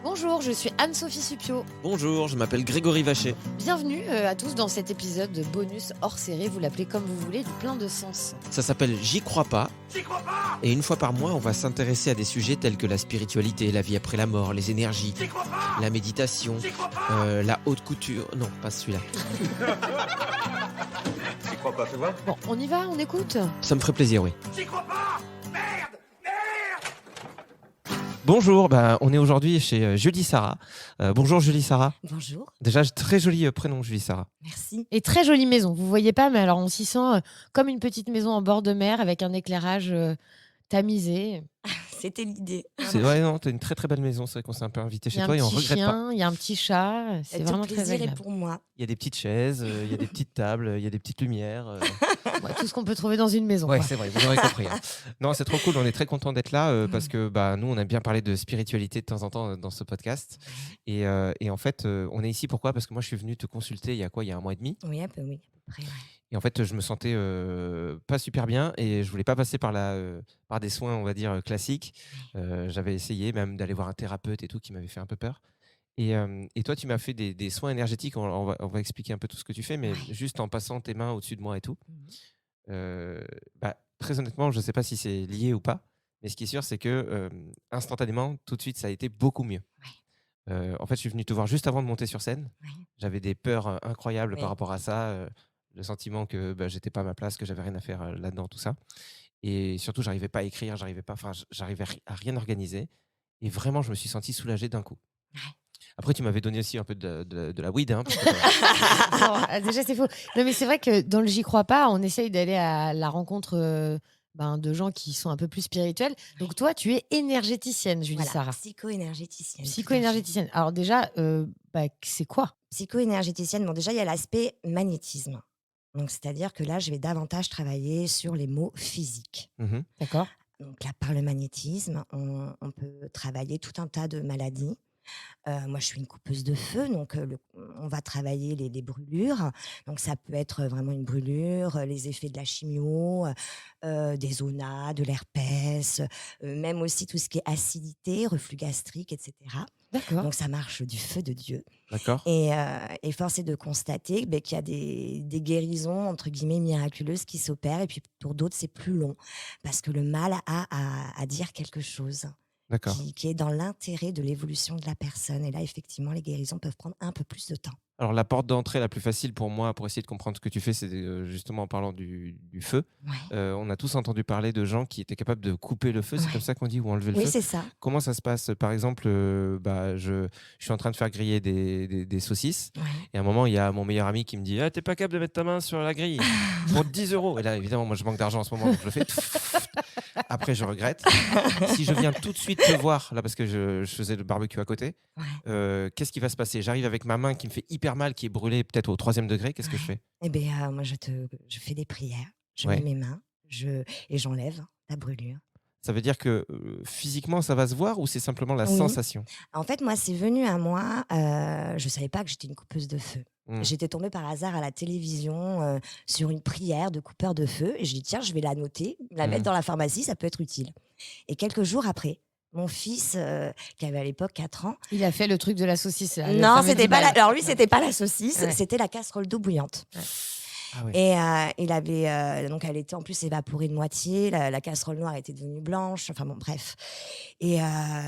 Bonjour, je suis Anne-Sophie Suppiot. Bonjour, je m'appelle Grégory Vacher. Bienvenue à tous dans cet épisode de bonus hors série, vous l'appelez comme vous voulez, plein de sens. Ça s'appelle J'y crois pas. Et une fois par mois, on va s'intéresser à des sujets tels que la spiritualité, la vie après la mort, les énergies, la méditation, la haute couture. Non, pas celui-là. J'y crois pas, fais voir. Bon, on y va, on écoute. Ça me ferait plaisir, oui. J'y crois pas. Merde. Bonjour, on est aujourd'hui chez Julie Sarah. Bonjour Julie Sarah. Bonjour, Déjà, très joli prénom Julie Sarah. merci. Et très jolie maison, vous voyez pas, mais alors on s'y sent comme une petite maison en bord de mer avec un éclairage tamisé. C'était l'idée. Ouais, non, t'as une très très belle maison. C'est vrai qu'on s'est un peu invité Il y chez a toi un et on petit regrette pas. chien, il y a un petit chat, c'est Tout vraiment très plaisir est agréable. pour moi. Il y a des petites chaises, il y a des petites tables, il y a des petites lumières. Ouais, tout ce qu'on peut trouver dans une maison. Ouais, quoi. c'est vrai, vous aurez compris. Hein. Non, c'est trop cool, on est très content d'être là parce que nous, on aime bien parler de spiritualité de temps en temps dans ce podcast. Et en fait, on est ici pourquoi ? Parce que moi, je suis venu te consulter il y a 1 mois et demi. Oui, à peu près. Ouais. Et en fait, je me sentais pas super bien et je voulais pas passer par des soins, on va dire, classiques. J'avais essayé même d'aller voir un thérapeute et tout qui m'avait fait un peu peur. Et toi, tu m'as fait des soins énergétiques. On va expliquer un peu tout ce que tu fais, mais juste en passant tes mains au-dessus de moi et tout. Très honnêtement, je ne sais pas si c'est lié ou pas, mais ce qui est sûr, c'est que instantanément, tout de suite, ça a été beaucoup mieux. En fait, je suis venu te voir juste avant de monter sur scène. Ouais. J'avais des peurs incroyables Oui. par rapport à ça, le sentiment que j'étais pas à ma place, que j'avais rien à faire là-dedans, tout ça. Et surtout, j'arrivais pas à écrire, j'arrivais à rien organiser. Et vraiment, je me suis senti soulagé d'un coup. Ouais. Après, tu m'avais donné aussi un peu de la weed. Hein, parce que, Non, déjà, c'est faux. Non, mais c'est vrai que dans le J'y crois pas, on essaye d'aller à la rencontre de gens qui sont un peu plus spirituels. Donc, toi, tu es énergéticienne, Julie Voilà, Sarah. psycho-énergéticienne. Psycho-énergéticienne. Alors, déjà, c'est quoi ? Psycho-énergéticienne, bon, déjà, il y a l'aspect magnétisme. Donc, c'est-à-dire que là, je vais davantage travailler sur les mots physiques. D'accord. Donc là, par le magnétisme, on peut travailler tout un tas de maladies. Moi, je suis une coupeuse de feu, donc on va travailler les brûlures. Donc ça peut être vraiment une brûlure, les effets de la chimio, des zonas, de l'herpès, même aussi tout ce qui est acidité, reflux gastrique, etc. D'accord. Donc ça marche du feu de Dieu. D'accord. Et force est de constater qu'il y a des guérisons, entre guillemets, miraculeuses qui s'opèrent. Et puis pour d'autres, c'est plus long. Parce que le mal a à dire quelque chose D'accord. qui est dans l'intérêt de l'évolution de la personne. Et là, effectivement, les guérisons peuvent prendre un peu plus de temps. Alors, la porte d'entrée la plus facile pour moi, pour essayer de comprendre ce que tu fais, c'est justement en parlant du feu. Ouais. On a tous entendu parler de gens qui étaient capables de couper le feu, c'est Ouais. comme ça qu'on dit, ou enlever le Oui, feu. c'est ça. Comment ça se passe ? Par exemple, je suis en train de faire griller des saucisses. Ouais. Et à un moment, il y a mon meilleur ami qui me dit « Ah, t'es pas capable de mettre ta main sur la grille pour 10 €. Et là, évidemment, moi, je manque d'argent en ce moment, donc je le fais. Après, je regrette. Si je viens tout de suite te voir, là, parce que je faisais le barbecue à côté, qu'est-ce qui va se passer ? J'arrive avec ma main qui me fait hyper mal, qui est brûlée peut-être au 3e degré. Qu'est-ce que je fais ? Eh bien, moi, je fais des prières. Je Ouais. mets mes mains et j'enlève la brûlure. Ça veut dire que physiquement, ça va se voir ou c'est simplement la Oui. sensation ? En fait, moi, c'est venu à moi. Je savais pas que j'étais une coupeuse de feu. J'étais tombée par hasard à la télévision sur une prière de coupeur de feu. Et je dis, tiens, je vais la noter, la mettre dans la pharmacie, ça peut être utile. Et quelques jours après, mon fils, qui avait à l'époque 4 ans. Il a fait le truc de la saucisse. Là, Non, c'était pas alors lui, c'était pas la saucisse, Ouais. c'était la casserole d'eau bouillante. Ouais. Ah ouais. Et il avait donc elle était en plus évaporée de moitié, la casserole noire était devenue blanche, enfin bon bref. Et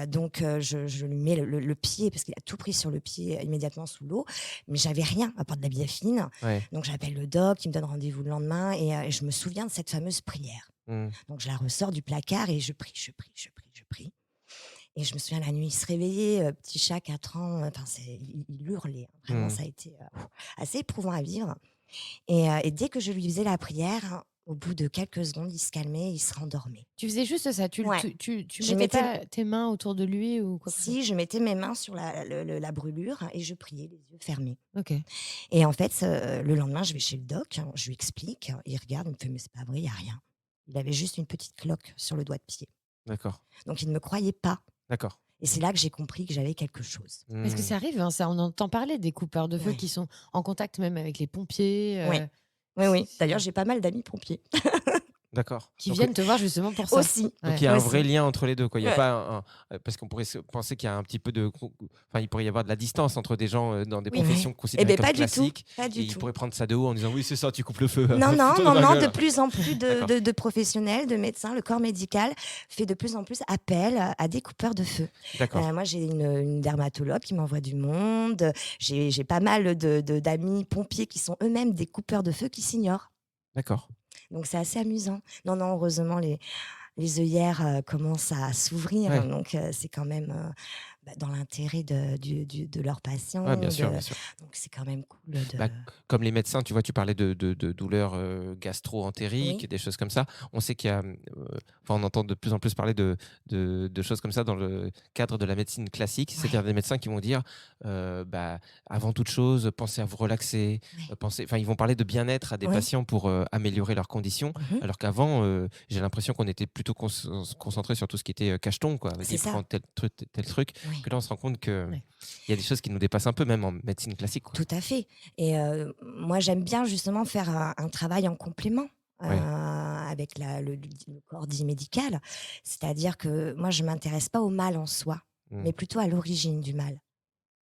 donc je lui mets le pied parce qu'il a tout pris sur le pied immédiatement sous l'eau, mais j'avais rien à part de la biafine. Ouais. Donc j'appelle le doc, il me donne rendez-vous le lendemain et je me souviens de cette fameuse prière. Donc je la ressors du placard et je prie. Et je me souviens la nuit, il se réveillait, petit chat 4 ans, il hurlait. Vraiment, ça a été assez éprouvant à vivre. Et dès que je lui faisais la prière, au bout de quelques secondes, il se calmait, il se rendormait. Tu faisais juste ça, tu Je mettais pas tes mains autour de lui ou quoi que ce soit. Si, je mettais mes mains sur la brûlure et je priais, les yeux fermés. Ok. Et en fait, le lendemain, je vais chez le doc, je lui explique, il regarde, il me fait « mais c'est pas vrai, il n'y a rien ». Il avait juste une petite cloque sur le doigt de pied. D'accord. Donc, il ne me croyait pas. D'accord. Et c'est là que j'ai compris que j'avais quelque chose. Est-ce que ça arrive, hein, ça, on entend parler des coupeurs de feu Ouais. qui sont en contact même avec les pompiers. Oui. D'ailleurs, c'est- j'ai pas mal d'amis pompiers. D'accord. qui Donc, viennent te voir justement pour ça. Aussi. donc Ouais. il y a un Aussi. vrai lien entre les deux, quoi. Il y a Ouais. pas parce qu'on pourrait penser qu'il y a un petit peu de, enfin, il pourrait y avoir de la distance entre des gens dans des Oui. professions Ouais. Eh considérées bien, comme pas du tout. classiques, Pas et du ils tout. pourraient prendre ça de haut en disant oui, c'est ça, tu coupes le feu. Non, non, Fous-toi non, de ma non, gueule. de plus en plus D'accord. de professionnels, de médecins, le corps médical fait de plus en plus appel à des coupeurs de feu. D'accord. Moi, j'ai une dermatologue qui m'envoie du monde. J'ai pas mal d'amis pompiers qui sont eux-mêmes des coupeurs de feu qui s'ignorent. D'accord. Donc, c'est assez amusant. Non, non, heureusement, les œillères commencent à s'ouvrir. Ouais. Donc, c'est quand même dans l'intérêt de leurs patients. Ouais, bien sûr, bien sûr. Donc, c'est quand même cool de... Bah, comme les médecins, tu vois, tu parlais de douleurs gastro-entériques, Oui, des choses comme ça. On sait qu'il y a, enfin, on entend de plus en plus parler de choses comme ça dans le cadre de la médecine classique. ouais, C'est-à-dire des médecins qui vont dire, bah, avant toute chose, pensez à vous relaxer. ouais. Enfin, ils vont parler de bien-être à des Oui. patients pour améliorer leurs conditions. Mhm. Alors qu'avant, j'ai l'impression qu'on était plutôt concentré sur tout ce qui était cacheton, quoi. C'est Vas-y, ça. prends tel truc. Oui. Que là, on se rend compte que Ouais. il y a des choses qui nous dépassent un peu, même en médecine classique, quoi. Tout à fait. Et moi, j'aime bien justement faire un travail en complément Ouais. avec le corps dit médical. C'est-à-dire que moi, je ne m'intéresse pas au mal en soi, Mm. mais plutôt à l'origine du mal.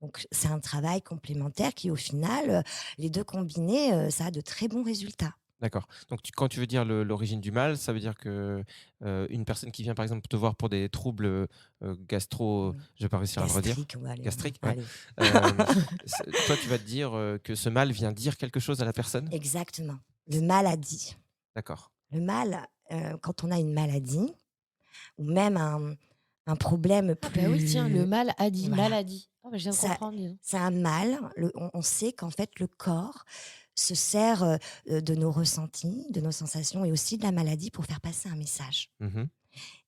Donc, c'est un travail complémentaire qui, au final, les deux combinés, ça a de très bons résultats. D'accord. Donc quand tu veux dire l'origine du mal, ça veut dire que, une personne qui vient, par exemple, te voir pour des troubles, gastro, Oui. je vais pas réussir à le redire, Gastrique, on va aller. gastriques, ouais. Allez. Toi, tu vas te dire, que ce mal vient dire quelque chose à la personne? Exactement. Le maladie. D'accord. Le mal, quand on a une maladie ou même un problème Ah bah oui, tiens, le plus... mal a dit, Voilà. maladie. Ah bah, je viens de Ça, comprendre, dis donc. c'est un mal. On sait qu'en fait, le corps se sert de nos ressentis, de nos sensations et aussi de la maladie pour faire passer un message. Mmh.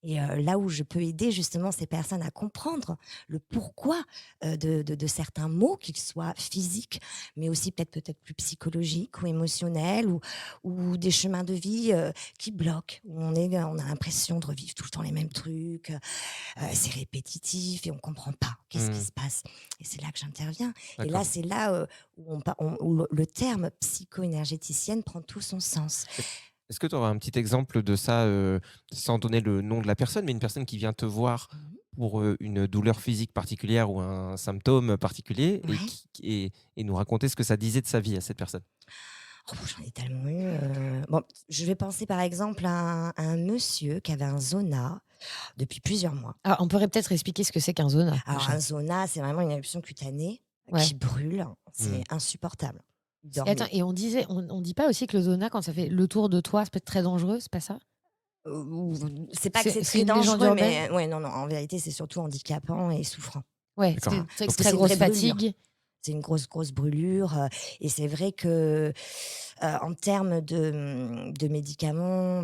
Et là où je peux aider justement ces personnes à comprendre le pourquoi de certains maux, qu'ils soient physiques, mais aussi peut-être plus psychologiques ou émotionnels, ou des chemins de vie qui bloquent, où on a l'impression de revivre tout le temps les mêmes trucs, c'est répétitif et on ne comprend pas qu'est-ce qui Mmh. se passe. Et c'est là que j'interviens. Et là, D'accord. c'est là où le terme psycho-énergéticienne prend tout son sens. Est-ce que tu auras un petit exemple de ça, sans donner le nom de la personne, mais une personne qui vient te voir Mhm. pour, une douleur physique particulière ou un symptôme particulier, et Ouais. et nous raconter ce que ça disait de sa vie à cette personne? Oh, j'en ai tellement eu. Bon, je vais penser par exemple à un monsieur qui avait un zona depuis plusieurs mois. Ah, on pourrait peut-être expliquer ce que c'est qu'un zona, Alors, déjà. un zona, c'est vraiment une éruption cutanée Ouais. qui brûle. C'est Mmh. insupportable. Il Et attends, dormait. et on dit pas aussi que le zona, quand ça fait le tour de toi, ça peut être très dangereux, c'est pas ça? C'est pas que c'est C'est très une légende dangereux, urbaine? mais ouais, non, non, en vérité, c'est surtout handicapant et souffrant. Ouais, D'accord. c'est Donc très c'est une grosse vraie brûlure. fatigue. C'est une grosse, grosse brûlure. Et c'est vrai que en termes de médicaments,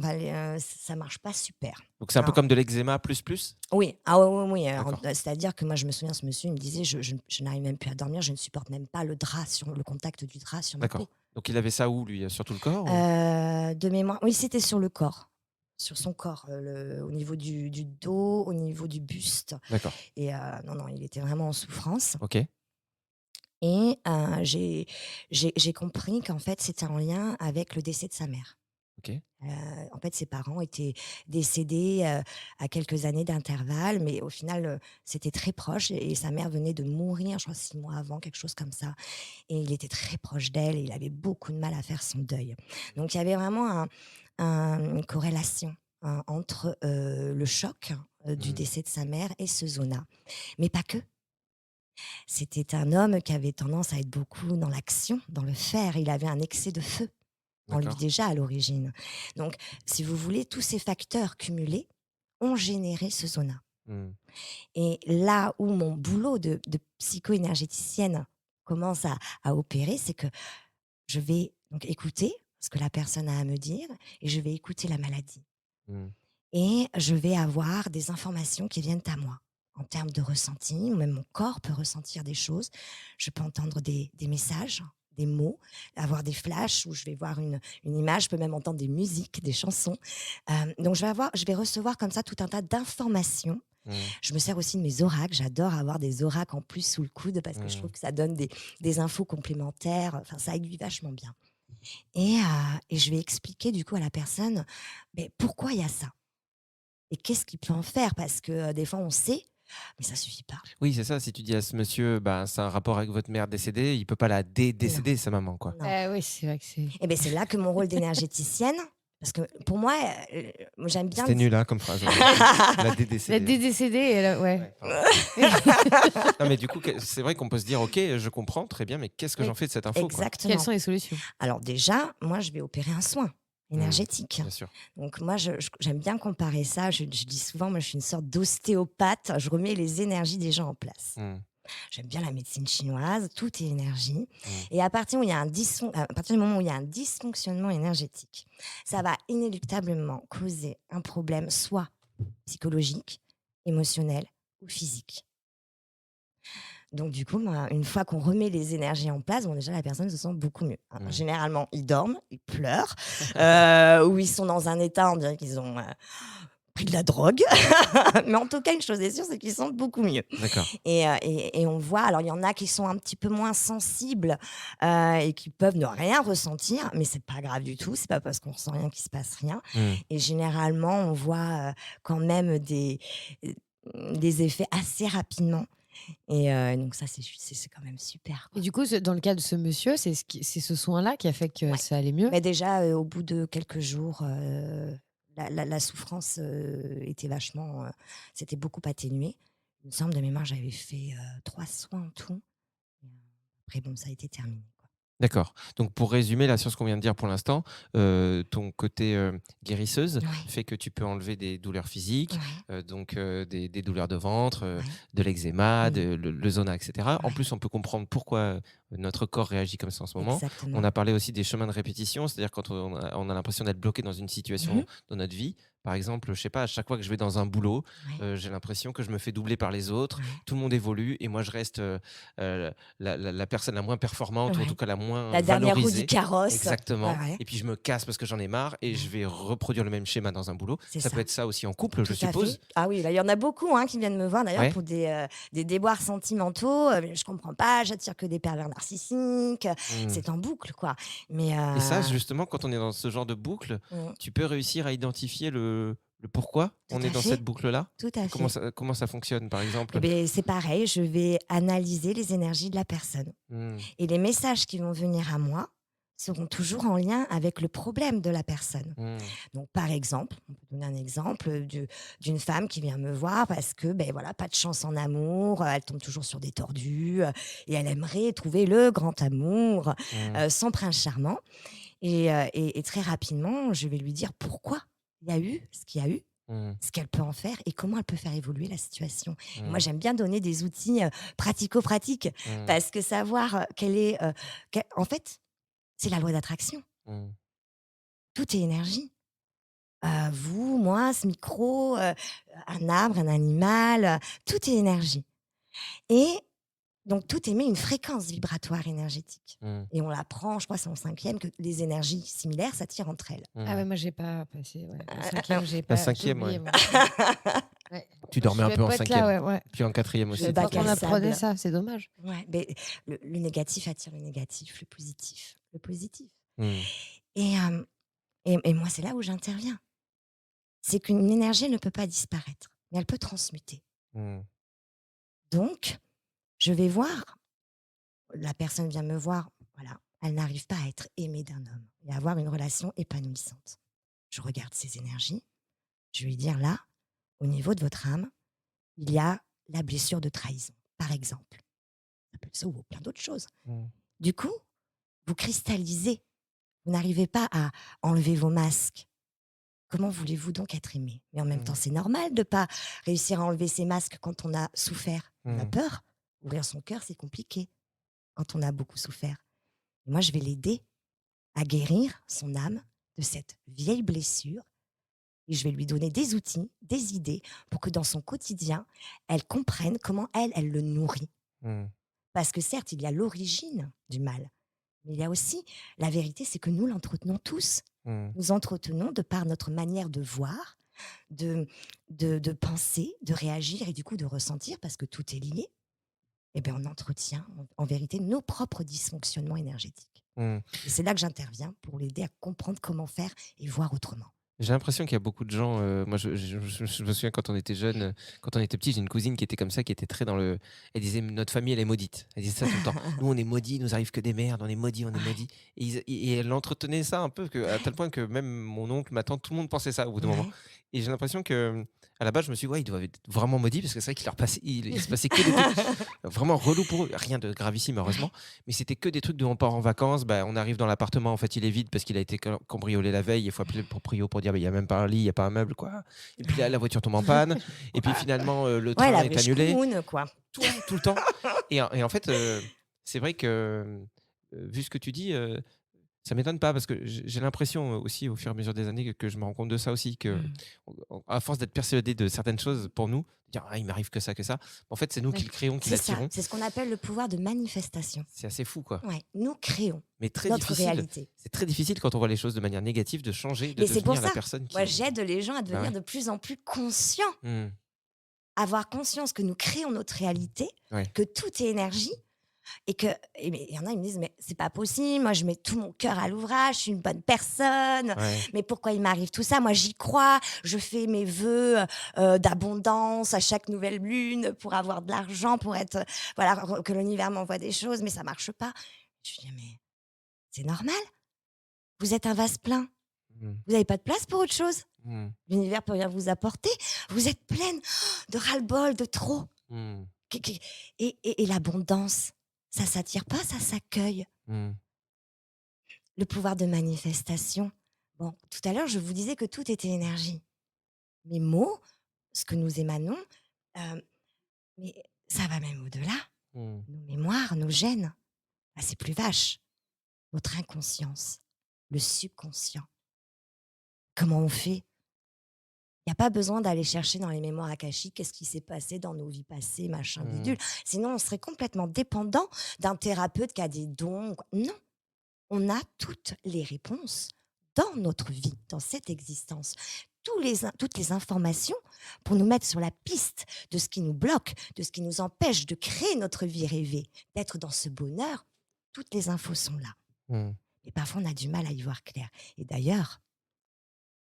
ça marche pas super. Donc c'est un peu Alors, comme de l'eczéma plus plus? oui, ah oui, oui, oui. Alors, D'accord. c'est-à-dire que moi, je me souviens, ce monsieur, il me disait, je n'arrive même plus à dormir, je ne supporte même pas le drap, le contact du drap sur ma peau. D'accord. Donc il avait ça où lui? Sur tout le corps ou? De mémoire, oui, c'était sur le corps, sur son corps, au niveau du dos, au niveau du buste. D'accord. Et non, non, il était vraiment en souffrance. OK. Et j'ai compris qu'en fait, c'était en lien avec le décès de sa mère. OK. En fait, ses parents étaient décédés à quelques années d'intervalle, mais au final, c'était très proche. Et sa mère venait de mourir, je crois, 6 mois avant, quelque chose comme ça. Et il était très proche d'elle et il avait beaucoup de mal à faire son deuil. Donc, il y avait vraiment une corrélation entre le choc du Mmh. décès de sa mère et ce zona. Mais pas que. C'était un homme qui avait tendance à être beaucoup dans l'action, dans le faire. Il avait un excès de feu en lui D'accord. déjà à l'origine. Donc, si vous voulez, tous ces facteurs cumulés ont généré ce zona. Mmh. Et là où mon boulot de psycho-énergéticienne commence à opérer, c'est que je vais donc écouter ce que la personne a à me dire et je vais écouter la maladie. Mmh. Et je vais avoir des informations qui viennent à moi en termes de ressenti, ou même mon corps peut ressentir des choses. Je peux entendre des messages, des mots, avoir des flashs où je vais voir une image, je peux même entendre des musiques, des chansons. Donc je vais recevoir comme ça tout un tas d'informations. Mmh. Je me sers aussi de mes oracles. J'adore avoir des oracles en plus sous le coude parce que je trouve que ça donne des infos complémentaires. Enfin, ça aiguille vachement bien. Et je vais expliquer du coup à la personne pourquoi il y a ça et qu'est-ce qu'il peut en faire. Parce que des fois, on sait, mais ça suffit pas. Oui, c'est ça. Si tu dis à ce monsieur, bah, c'est un rapport avec votre mère décédée, il peut pas la Non, décéder, sa maman, quoi. non. Oui, c'est vrai que c'est. Et bien, c'est là que mon rôle d'énergéticienne, parce que pour moi, j'aime bien C'était dire. nul, hein, comme phrase. La La dédécédée. dédécédée, ouais. Ouais, pardon. Non, mais du coup, c'est vrai qu'on peut se dire, ok, je comprends très bien, mais qu'est-ce que Oui, j'en fais de cette info, quoi. exactement. Quelles sont les solutions? Alors déjà, moi, je vais opérer un soin énergétique. Bien sûr. Donc moi, j'aime bien comparer ça. Je dis souvent, moi, je suis une sorte d'ostéopathe. Je remets les énergies des gens en place. Mm. J'aime bien la médecine chinoise, tout est énergie. Mm. Et à partir à partir du moment où il y a un dysfonctionnement énergétique, ça va inéluctablement causer un problème soit psychologique, émotionnel ou physique. Donc du coup, une fois qu'on remet les énergies en place, déjà la personne se sent beaucoup mieux. Mm. Généralement, ils dorment, ils pleurent, ou ils sont dans un état, on dirait qu'ils ont pris de la drogue. Mais en tout cas, une chose est sûre, c'est qu'ils se sentent beaucoup mieux. D'accord. Et on voit, alors il y en a qui sont un petit peu moins sensibles et qui peuvent ne rien ressentir, mais c'est pas grave du tout. C'est pas parce qu'on ressent rien qu'il se passe rien. Mm. Et généralement, on voit quand même des effets assez rapidement. Et donc ça, c'est quand même super, quoi. Et du coup, dans le cas de ce monsieur, c'est ce soin-là qui a fait que Ouais. ça allait mieux? Mais déjà, au bout de quelques jours, la souffrance était vachement, c'était beaucoup atténué. Il me semble, de mémoire, j'avais fait 3 soins en tout. Et après, bon, ça a été terminé, quoi. D'accord. Donc, pour résumer là sur ce qu'on vient de dire pour l'instant, ton côté guérisseuse Ouais. fait que tu peux enlever des douleurs physiques, Ouais, donc des douleurs de ventre, ouais. de l'eczéma, Mmh. le zona, etc. En Ouais. plus, on peut comprendre pourquoi notre corps réagit comme ça en ce moment. Exactement. On a parlé aussi des chemins de répétition, c'est-à-dire quand on a l'impression d'être bloqué dans une situation Mmh. dans notre vie. Par exemple, je sais pas, à chaque fois que je vais dans un boulot, Ouais. j'ai l'impression que je me fais doubler par les autres. Ouais. Tout le monde évolue et moi, je reste la personne la moins performante, ou en Ouais. tout cas la moins La dernière roue du valorisée. carrosse. Exactement. Ouais, ouais. Et puis je me casse parce que j'en ai marre et je vais reproduire le même schéma dans un boulot. C'est Ça ça. peut être ça aussi en couple, je Tout à suppose. fait. Ah oui, là, il y en a beaucoup qui viennent me voir d'ailleurs Ouais. pour des déboires sentimentaux. Je comprends pas, j'attire que des pervers narcissiques. Mm. C'est en boucle, quoi. Mais Et ça, justement, quand on est dans ce genre de boucle, tu peux réussir à identifier le pourquoi Tout on à est dans fait. cette boucle-là. Tout à fait. Comment ça fonctionne, par exemple? C'est pareil, je vais analyser les énergies de la personne. Mm. Et les messages qui vont venir à moi seront toujours en lien avec le problème de la personne. Mm. Donc, par exemple, on peut donner un exemple d'une femme qui vient me voir parce que, voilà, pas de chance en amour, elle tombe toujours sur des tordus et elle aimerait trouver le grand amour, Mm. son prince charmant. Et très rapidement, je vais lui dire pourquoi il y a eu ce qu'il y a eu, Mm. ce qu'elle peut en faire et comment elle peut faire évoluer la situation. Et Mm. moi, j'aime bien donner des outils pratico-pratiques Mm. parce que savoir en fait, c'est la loi d'attraction. Mm. Tout est énergie. Vous, moi, ce micro, un arbre, un animal, tout est énergie. Et donc, tout émet une fréquence vibratoire énergétique. Mm. Et on l'apprend, je crois, c'est en 5e, que les énergies similaires s'attirent entre elles. Mm. Ah ouais, moi j'ai pas passé. Ouais. Le 5e, j'ai La pas. j'ai 5e, oublié, ouais. moi. Ouais. Tu dormais Je un vais peu en pas être 5e, là, ouais. puis en 4e Je aussi. vais C'est bac pas à qu'on apprenait sable. ça, c'est dommage. Ouais, mais le négatif attire le négatif, le positif, le positif. Mm. Et moi, c'est là où j'interviens. C'est qu'une énergie ne peut pas disparaître, mais elle peut transmuter. Mm. Donc, je vais voir, la personne vient me voir, voilà, elle n'arrive pas à être aimée d'un homme et à avoir une relation épanouissante. Je regarde ses énergies, je vais lui dire là, au niveau de votre âme, il y a la blessure de trahison, par exemple. Ça peut être ça ou plein d'autres choses. Mm. Du coup, vous cristallisez, vous n'arrivez pas à enlever vos masques. Comment voulez-vous donc être aimé? Mais en même temps, c'est normal de ne pas réussir à enlever ses masques quand on a souffert. On a Mm. peur. Ouvrir son cœur, c'est compliqué quand on a beaucoup souffert. Et moi, je vais l'aider à guérir son âme de cette vieille blessure. Et je vais lui donner des outils, des idées pour que dans son quotidien, elle comprenne comment elle le nourrit. Mm. Parce que certes, il y a l'origine du mal. Mais il y a aussi, la vérité, c'est que nous l'entretenons tous. Mm. Nous entretenons de par notre manière de voir, de penser, de réagir et du coup de ressentir, parce que tout est lié. eh ben, on entretient en vérité nos propres dysfonctionnements énergétiques. Mmh. Et c'est là que j'interviens pour l'aider à comprendre comment faire et voir autrement. J'ai l'impression qu'il y a beaucoup de gens. Moi, je me souviens quand on était jeune, quand on était petit, j'ai une cousine qui était comme ça, qui était très dans le. Elle disait notre famille, elle est maudite. Elle disait ça tout le temps. Nous, on est maudits, il nous arrive que des merdes, on est maudits, on est Ouais, maudits. Et elle entretenait ça un peu, à tel point que même mon oncle, ma tante, tout le monde pensait ça au bout d'un moment. ouais, Et j'ai l'impression que. À la base, je me suis dit, ouais, ils doivent être vraiment maudits parce que c'est vrai qu'il leur passait, il se passait que des trucs vraiment relous pour eux. Rien de gravissime, heureusement. Mais c'était que des trucs de on part en vacances, bah, on arrive dans l'appartement, en fait, il est vide parce qu'il a été cambriolé la veille. Il faut appeler le proprio pour dire, bah, il n'y a même pas un lit, il n'y a pas un meuble, quoi. Et puis là, ouais. la voiture tombe en panne. Et puis finalement, le Ouais, train la est vraie annulé. ch'coune, quoi. Tout le temps. Et en fait, c'est vrai que, vu ce que tu dis, ça m'étonne pas parce que j'ai l'impression aussi au fur et à mesure des années que je me rends compte de ça aussi, que Mm. à force d'être persuadé de certaines choses pour nous, dire ah, il m'arrive que ça, que ça. En fait, c'est nous qui Ouais. le créons, qui C'est ça, l'attirons. c'est ce qu'on appelle le pouvoir de manifestation. C'est assez fou, quoi. Ouais, nous créons Mais très notre difficile. réalité. C'est très difficile quand on voit les choses de manière négative de changer, de Mais c'est pour devenir la ça, personne moi, qui. j'aide les gens à Bah devenir ouais. de plus en plus conscients, Mmh. avoir conscience que nous créons notre réalité, Ouais. que tout est énergie. Et que, il y en a, ils me disent, mais c'est pas possible, moi je mets tout mon cœur à l'ouvrage, je suis une bonne personne, Ouais. mais pourquoi il m'arrive tout ça? Moi j'y crois, je fais mes vœux d'abondance à chaque nouvelle lune pour avoir de l'argent, pour être, voilà, que l'univers m'envoie des choses, mais ça marche pas. Je dis, mais c'est normal, vous êtes un vase plein, Mmh. vous n'avez pas de place pour autre chose. Mmh. L'univers peut rien vous apporter, vous êtes pleine de ras-le-bol, de trop. Mmh. Et l'abondance, ça s'attire pas, ça s'accueille. Mmh. Le pouvoir de manifestation. Bon, tout à l'heure, je vous disais que tout était énergie. Mes mots, ce que nous émanons, euh, mais ça va même au-delà. Mmh. Nos mémoires, nos gènes, ah, c'est plus vache. Notre inconscience, le subconscient. Comment on fait? Il n'y a pas besoin d'aller chercher dans les mémoires akashiques qu'est-ce qui s'est passé dans nos vies passées, machin, Mmh. bidule. Sinon, on serait complètement dépendant d'un thérapeute qui a des dons. Non, on a toutes les réponses dans notre vie, dans cette existence. Toutes les informations pour nous mettre sur la piste de ce qui nous bloque, de ce qui nous empêche de créer notre vie rêvée, d'être dans ce bonheur. Toutes les infos sont là. Mmh. Et parfois, on a du mal à y voir clair. Et d'ailleurs,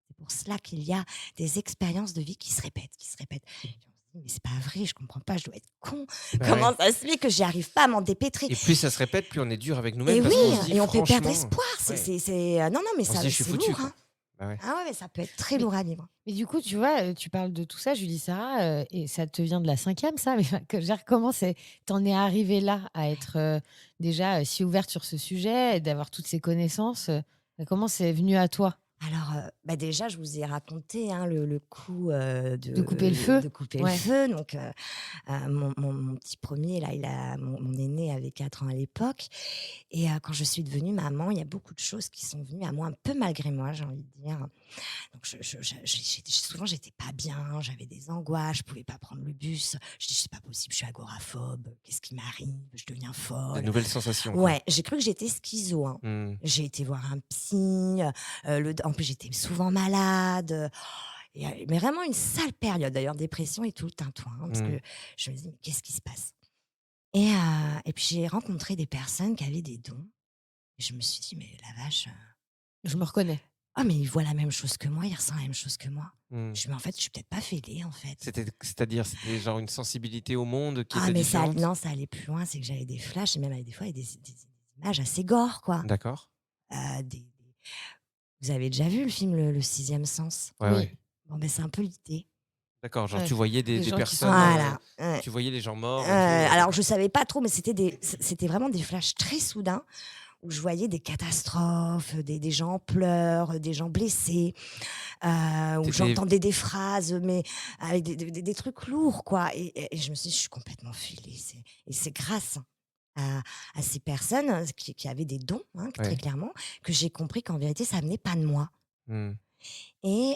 c'est pour cela qu'il y a des expériences de vie qui se répètent, qui se répètent. Et on se dit, mais c'est pas vrai, je comprends pas, je dois être con. Bah Comment ouais. ça se fait que j'y arrive pas à m'en dépêtrer? Et plus ça se répète, plus on est dur avec Et nous-mêmes parce oui, qu'on se dit et on peut perdre franchement, espoir. ouais, Non, non, mais on se ça, dit je suis c'est foutu, lourd. quoi. Hein. Bah ouais. Ah ouais, mais ça peut être très Mais, lourd à vivre. mais du coup, tu vois, tu parles de tout ça, Julie Sarah, et ça te vient de la cinquième, ça. Mais que, je veux dire, comment t'en es arrivée là à être déjà si ouverte sur ce sujet et d'avoir toutes ces connaissances comment c'est venu à toi Alors, bah déjà, je vous ai raconté hein, le coup de couper le feu? de couper le Ouais. feu. Donc, mon petit premier, là, mon aîné avait 4 ans à l'époque. Et quand je suis devenue maman, il y a beaucoup de choses qui sont venues à moi, un peu malgré moi, j'ai envie de dire. Donc, souvent, j'étais pas bien, j'avais des angoisses, je pouvais pas prendre le bus. Je dis, c'est pas possible, je suis agoraphobe, qu'est-ce qui m'arrive? Je deviens La folle. nouvelle sensation, quoi. Ouais, j'ai cru que j'étais schizo. Hein. Mmh. J'ai été voir un psy. En plus, j'étais souvent malade. Mais vraiment une sale période. D'ailleurs, dépression et tout le tintouin. Hein, parce Mmh. que je me dis, mais qu'est-ce qui se passe? Et puis, j'ai rencontré des personnes qui avaient des dons. Et je me suis dit, mais la vache, Je me reconnais. ah, mais ils voient la même chose que moi, ils ressentent la même chose que moi. Mmh. Je me dis, mais en fait, je suis peut-être pas fêlée, en fait. C'est-à-dire, c'était genre une sensibilité au monde qui Ah, était mais ça, différente? non, ça allait plus loin. C'est que j'avais des flashs, et même des fois, il y a des images assez gore, quoi. D'accord. Vous avez déjà vu le film Le Sixième Sens? Ouais, Oui. ouais. Bon, ben, c'est un peu l'idée. D'accord, genre Ouais, tu voyais des des gens qui sont personnes, Voilà. Ouais. tu voyais les gens morts et tout, Alors, je savais pas trop, mais c'était vraiment des flashs très soudains où je voyais des catastrophes, des gens en pleurs, des gens blessés, où T'étais j'entendais des phrases, mais avec des trucs lourds, quoi. Et je me suis dit, je suis complètement filée. Et c'est grâce à ces personnes qui avaient des dons, hein, très Ouais. clairement, que j'ai compris qu'en vérité, ça venait pas de moi. Mmh. Et,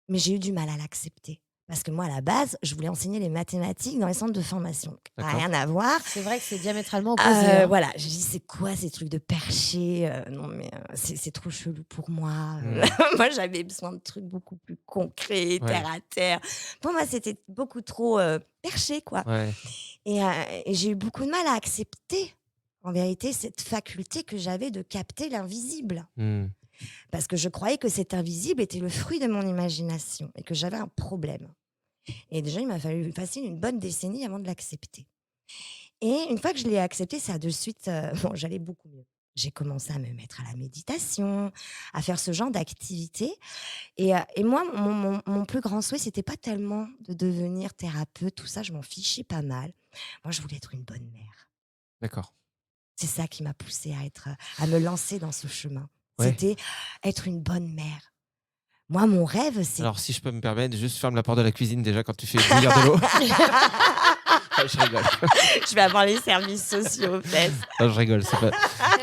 mais j'ai eu du mal à l'accepter. Parce que moi, à la base, je voulais enseigner les mathématiques dans les centres de formation. D'accord. Rien à voir. C'est vrai que c'est diamétralement opposé. Hein. Voilà, j'ai dit, c'est quoi ces trucs de perché? Non, mais c'est trop chelou pour moi. Mmh. Moi, j'avais besoin de trucs beaucoup plus concrets, Ouais. terre à terre. Pour moi, c'était beaucoup trop perché, quoi. Ouais. Et j'ai eu beaucoup de mal à accepter, en vérité, cette faculté que j'avais de capter l'invisible. Mmh. Parce que je croyais que cet invisible était le fruit de mon imagination et que j'avais un problème. Et déjà, il m'a fallu facile une bonne décennie avant de l'accepter. Et une fois que je l'ai accepté, ça a de suite, bon, j'allais beaucoup mieux. J'ai commencé à me mettre à la méditation, à faire ce genre d'activité. Et moi, mon plus grand souhait, c'était pas tellement de devenir thérapeute, tout ça, je m'en fichais pas mal. Moi, je voulais être une bonne mère. D'accord. C'est ça qui m'a poussée à me lancer dans ce chemin. Ouais. C'était être une bonne mère. Moi, mon rêve, c'est... Alors, si je peux me permettre, juste ferme la porte de la cuisine déjà quand tu fais bouillir de l'eau. Ah, je rigole. Je vais avoir les services sociaux aux fesses. Non, je rigole. C'est pas...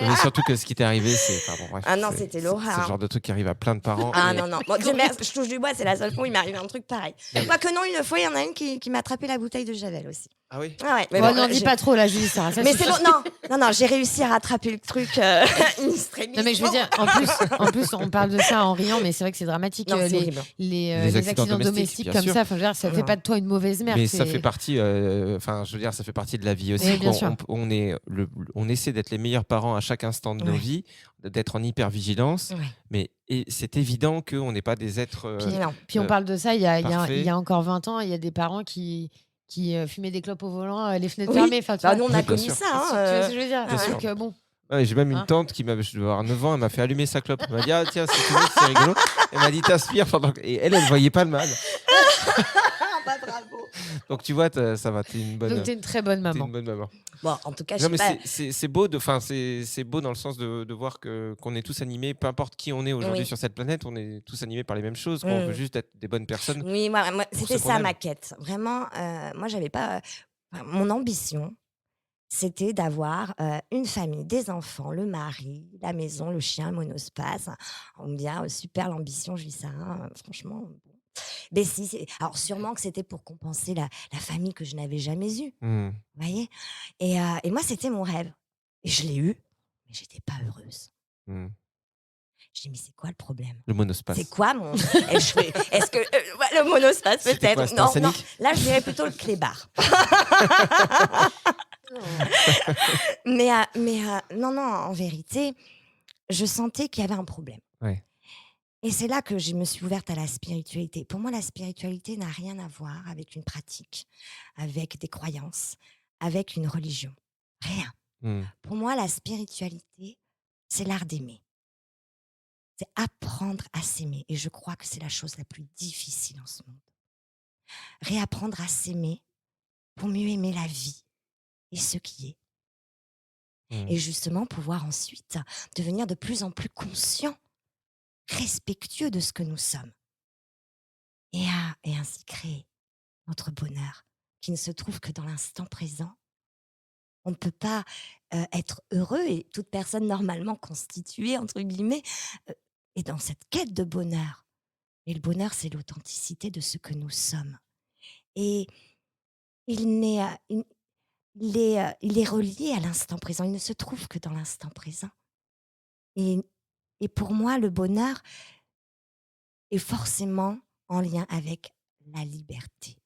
Mais surtout que ce qui t'est arrivé, c'est. Enfin, bon, bref, Ah non, c'est- c'était c'est- l'horreur. C'est le genre de truc qui arrive à plein de parents. Ah et- non, non. Bon, Dieu merci, je touche du bois, c'est la seule fois où il m'est arrivé un truc pareil. Quoique non, une fois, il y en a une qui m'a attrapé la bouteille de Javel aussi. Ah oui. Ah ouais, mais Bon, bon, n'en dis j'ai- pas trop là, Julie Sarah. Ça Mais suffit. c'est bon, non, j'ai réussi à rattraper le truc in extremis. Non mais je veux dire, en plus, on parle de ça en riant, mais c'est vrai que c'est dramatique. Non, c'est les, horrible. les accidents domestiques bien comme sûr. ça, enfin, je veux dire, ça fait Non. pas de toi une mauvaise mère. Mais c'est- ça fait partie. Enfin, je veux dire, ça fait partie de la vie aussi. Oui, bien quoi. sûr. On essaie d'être les meilleurs parents à chaque instant de nos Ouais. vies, d'être en hyper vigilance. Ouais. Mais c'est évident qu'on n'est pas des êtres. Puis, Non. puis on parle de ça, il y parfait. a encore 20 ans, il y a des parents qui fumaient des clopes au volant, les fenêtres Oui. fermées. Enfin, tu Bah, vois, nous, on Oui, a bien connu sûr. ça. tu Hein, vois ce que je veux dire. Bien sûr. Donc, bon, Ouais, j'ai même une Hein tante qui je devais avoir 9 ans, elle m'a fait allumer sa clope. Elle m'a dit ah tiens c'est rigolo. Elle m'a dit t'aspires pendant que... et elle voyait pas le mal. bah, bravo. Donc tu vois ça va, t'es une bonne. donc t'es une très bonne T'es maman. une bonne maman. Bon, en tout cas, je Non sais mais pas. c'est beau c'est beau dans le sens de voir qu'on est tous animés, peu importe qui on est aujourd'hui Oui. sur cette planète, on est tous animés par les mêmes choses. On veut juste être des bonnes personnes. Oui, moi, pour c'était ceux qu'on ça aime. ma quête. Vraiment, moi, j'avais pas. Mon ambition, c'était d'avoir une famille, des enfants, le mari, la maison, le chien, le monospace. On me dit, ah, super l'ambition, je dis ça, hein, franchement. Bon. Mais si, alors sûrement que c'était pour compenser la famille que je n'avais jamais eue, Hmm. vous voyez. Et moi, c'était mon rêve. Et je l'ai eu, mais j'étais pas heureuse. Hmm. Je dis, mais c'est quoi le problème? Le monospace. C'est quoi mon. Est-ce que. Ouais, le monospace, C'était quoi, peut-être? c'était un Non, non. scénic Là, je dirais plutôt le clébard. mais non, non, en vérité, je sentais qu'il y avait un problème. Ouais. Et c'est là que je me suis ouverte à la spiritualité. Pour moi, la spiritualité n'a rien à voir avec une pratique, avec des croyances, avec une religion. Rien. Hmm. Pour moi, la spiritualité, c'est l'art d'aimer. C'est apprendre à s'aimer. Et je crois que c'est la chose la plus difficile en ce monde. Réapprendre à s'aimer pour mieux aimer la vie et ce qui est. Hmm. Et justement, pouvoir ensuite devenir de plus en plus conscient, respectueux de ce que nous sommes. Et ainsi créer notre bonheur, qui ne se trouve que dans l'instant présent. On ne peut pas être heureux, et toute personne normalement constituée, entre guillemets, est dans cette quête de bonheur. Et le bonheur, c'est l'authenticité de ce que nous sommes. Et il est relié à l'instant présent. Il ne se trouve que dans l'instant présent. Et pour moi, le bonheur est forcément en lien avec la liberté.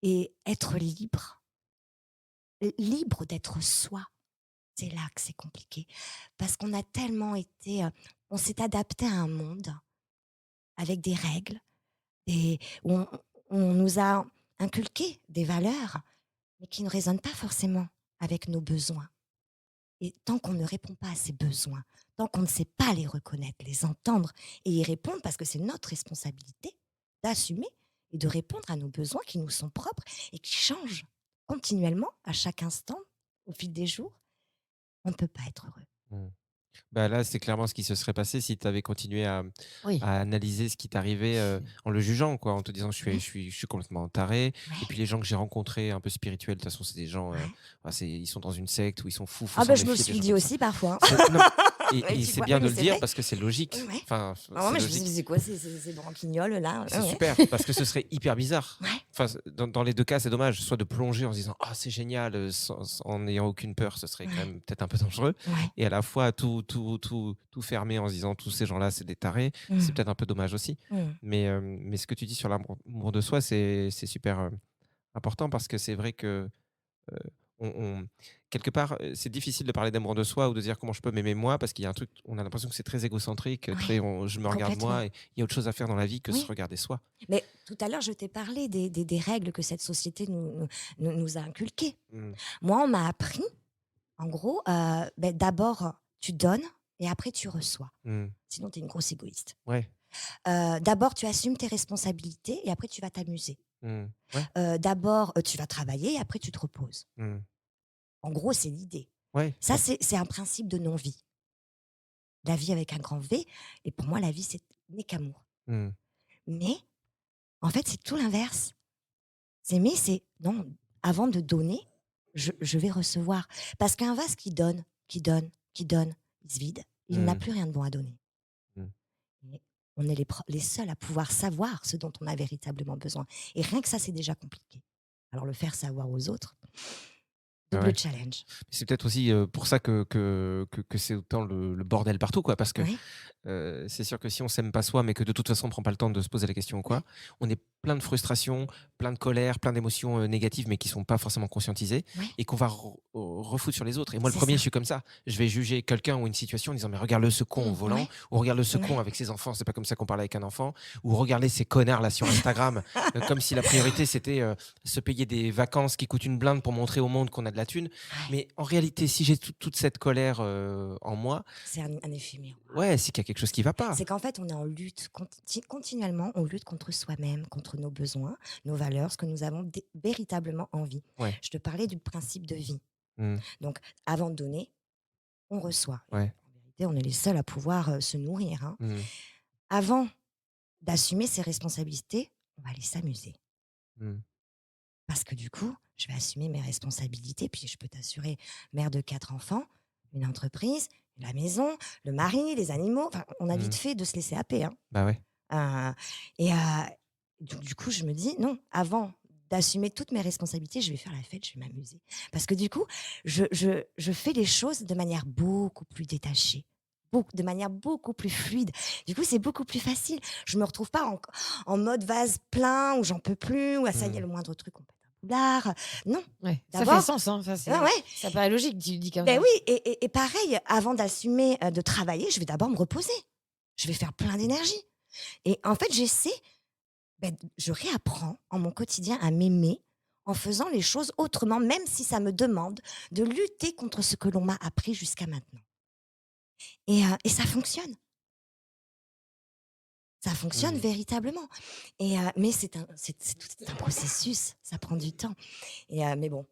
Et être libre d'être soi, c'est là que c'est compliqué. Parce qu'on a tellement été... on s'est adapté à un monde avec des règles, où on nous a inculqué des valeurs, mais qui ne résonnent pas forcément avec nos besoins. Et tant qu'on ne répond pas à ces besoins, tant qu'on ne sait pas les reconnaître, les entendre et y répondre, parce que c'est notre responsabilité d'assumer et de répondre à nos besoins qui nous sont propres et qui changent continuellement, à chaque instant, au fil des jours, on ne peut pas être heureux. Hmm. Bah là, c'est clairement ce qui se serait passé si tu avais continué Oui. à analyser ce qui t'arrivait en le jugeant, quoi, en te disant je suis complètement taré. Ouais. Et puis les gens que j'ai rencontrés un peu spirituels, de toute façon, c'est des gens, ils sont dans une secte où ils sont fous. faut Ah s'en ben je me méfier des suis gens dit comme aussi parfois. ça. Non, et Ouais, tu c'est vois, bien oui, de mais le c'est dire vrai. parce que c'est logique. Ouais. Enfin, Ah, moi, c'est je me suis logique. dit, c'est quoi ces branquignoles là? C'est Ouais. super parce que ce serait hyper bizarre. Ouais. Enfin, dans les deux cas, c'est dommage. Soit de plonger en se disant ah c'est génial, en n'ayant aucune peur, ce serait quand Ouais. même peut-être un peu dangereux. Ouais. Et à la fois tout fermer en se disant tous ces gens-là c'est des tarés, c'est peut-être un peu dommage aussi. Mmh. Mais ce que tu dis sur l'amour de soi, c'est super important parce que c'est vrai que quelque part, c'est difficile de parler d'amour de soi ou de dire comment je peux m'aimer moi parce qu'il y a un truc, on a l'impression que c'est très égocentrique, Oui, je me regarde complètement. moi et il y a autre chose à faire dans la vie que se Oui. regarder soi. Mais tout à l'heure, je t'ai parlé des règles que cette société nous a inculquées. Mmh. Moi, on m'a appris, en gros, d'abord, tu donnes et après, tu reçois. Mmh. Sinon, tu es une grosse égoïste. Ouais. D'abord, tu assumes tes responsabilités et après, tu vas t'amuser. Mmh. Ouais. D'abord, tu vas travailler et après, tu te reposes. Mmh. En gros, c'est l'idée. Ouais. Ça, c'est un principe de non-vie. La vie avec un grand V. Et pour moi, la vie, c'est n'est qu'amour. Mmh. Mais, en fait, c'est tout l'inverse. C'est non, avant de donner, je vais recevoir. Parce qu'un vase qui donne, qui donne, qui donne, il se vide. Il n'a Mmh. plus rien de bon à donner. Mmh. Et on est les seuls à pouvoir savoir ce dont on a véritablement besoin. Et rien que ça, c'est déjà compliqué. Alors le faire savoir aux autres, Ah double ouais. challenge. C'est peut-être aussi, pour ça que c'est autant le bordel partout, quoi. Parce que, Oui, c'est sûr que si on s'aime pas soi, mais que de toute façon on prend pas le temps de se poser la question ou quoi, on est plein de frustration, plein de colère, plein d'émotions, négatives, mais qui sont pas forcément conscientisées oui, et qu'on va refoutre sur les autres. Et moi, le c'est premier, ça. je suis comme ça. Je vais juger quelqu'un ou une situation en disant: «Mais regarde-le ce con au volant» Ouais, ou «Regarde-le ce con ouais. avec ses enfants, c'est pas comme ça qu'on parle avec un enfant» ou «Regardez ces connards là sur Instagram», comme si la priorité c'était, se payer des vacances qui coûtent une blinde pour montrer au monde qu'on a de la thune. Ouais. Mais en réalité, si j'ai toute cette colère, en moi, C'est un effet miroir. ouais, c'est qu'il y a quelque chose qui va pas. C'est qu'en fait, on est en lutte continuellement, on lutte contre soi-même, contre nos besoins, nos valeurs, ce que nous avons véritablement envie. Ouais. Je te parlais du principe de vie. Mmh. Donc, avant de donner, on reçoit. Et Ouais. en vérité, on est les seuls à pouvoir se nourrir, hein. Mmh. Avant d'assumer ses responsabilités, on va aller s'amuser. Mmh. Parce que du coup, je vais assumer mes responsabilités. Puis je peux t'assurer, mère de 4 enfants, une entreprise, la maison, le mari, les animaux. Enfin, on a vite Mmh. fait de se laisser happer, hein. Bah, ouais. Heu et donc du coup, je me dis: «Non, avant d'assumer toutes mes responsabilités, je vais faire la fête, je vais m'amuser». Parce que du coup, je fais les choses de manière beaucoup plus détachée, de manière beaucoup plus fluide. Du coup, c'est beaucoup plus facile. Je me retrouve pas en mode vase plein où j'en peux plus, où ah ça y est, Mmh. le moindre truc, on pète un boulard. Non, Ouais, ça fait d'abord sens, hein, ouais, ouais, ça paraît logique, tu le dis comme ben ça. oui et pareil, avant d'assumer, de travailler, je vais d'abord me reposer. Je vais faire plein d'énergie et en fait, j'essaie je réapprends en mon quotidien à m'aimer en faisant les choses autrement, même si ça me demande de lutter contre ce que l'on m'a appris jusqu'à maintenant. Et ça fonctionne. Ça fonctionne Mmh. véritablement. Mais c'est un processus, ça prend du temps. Mais bon,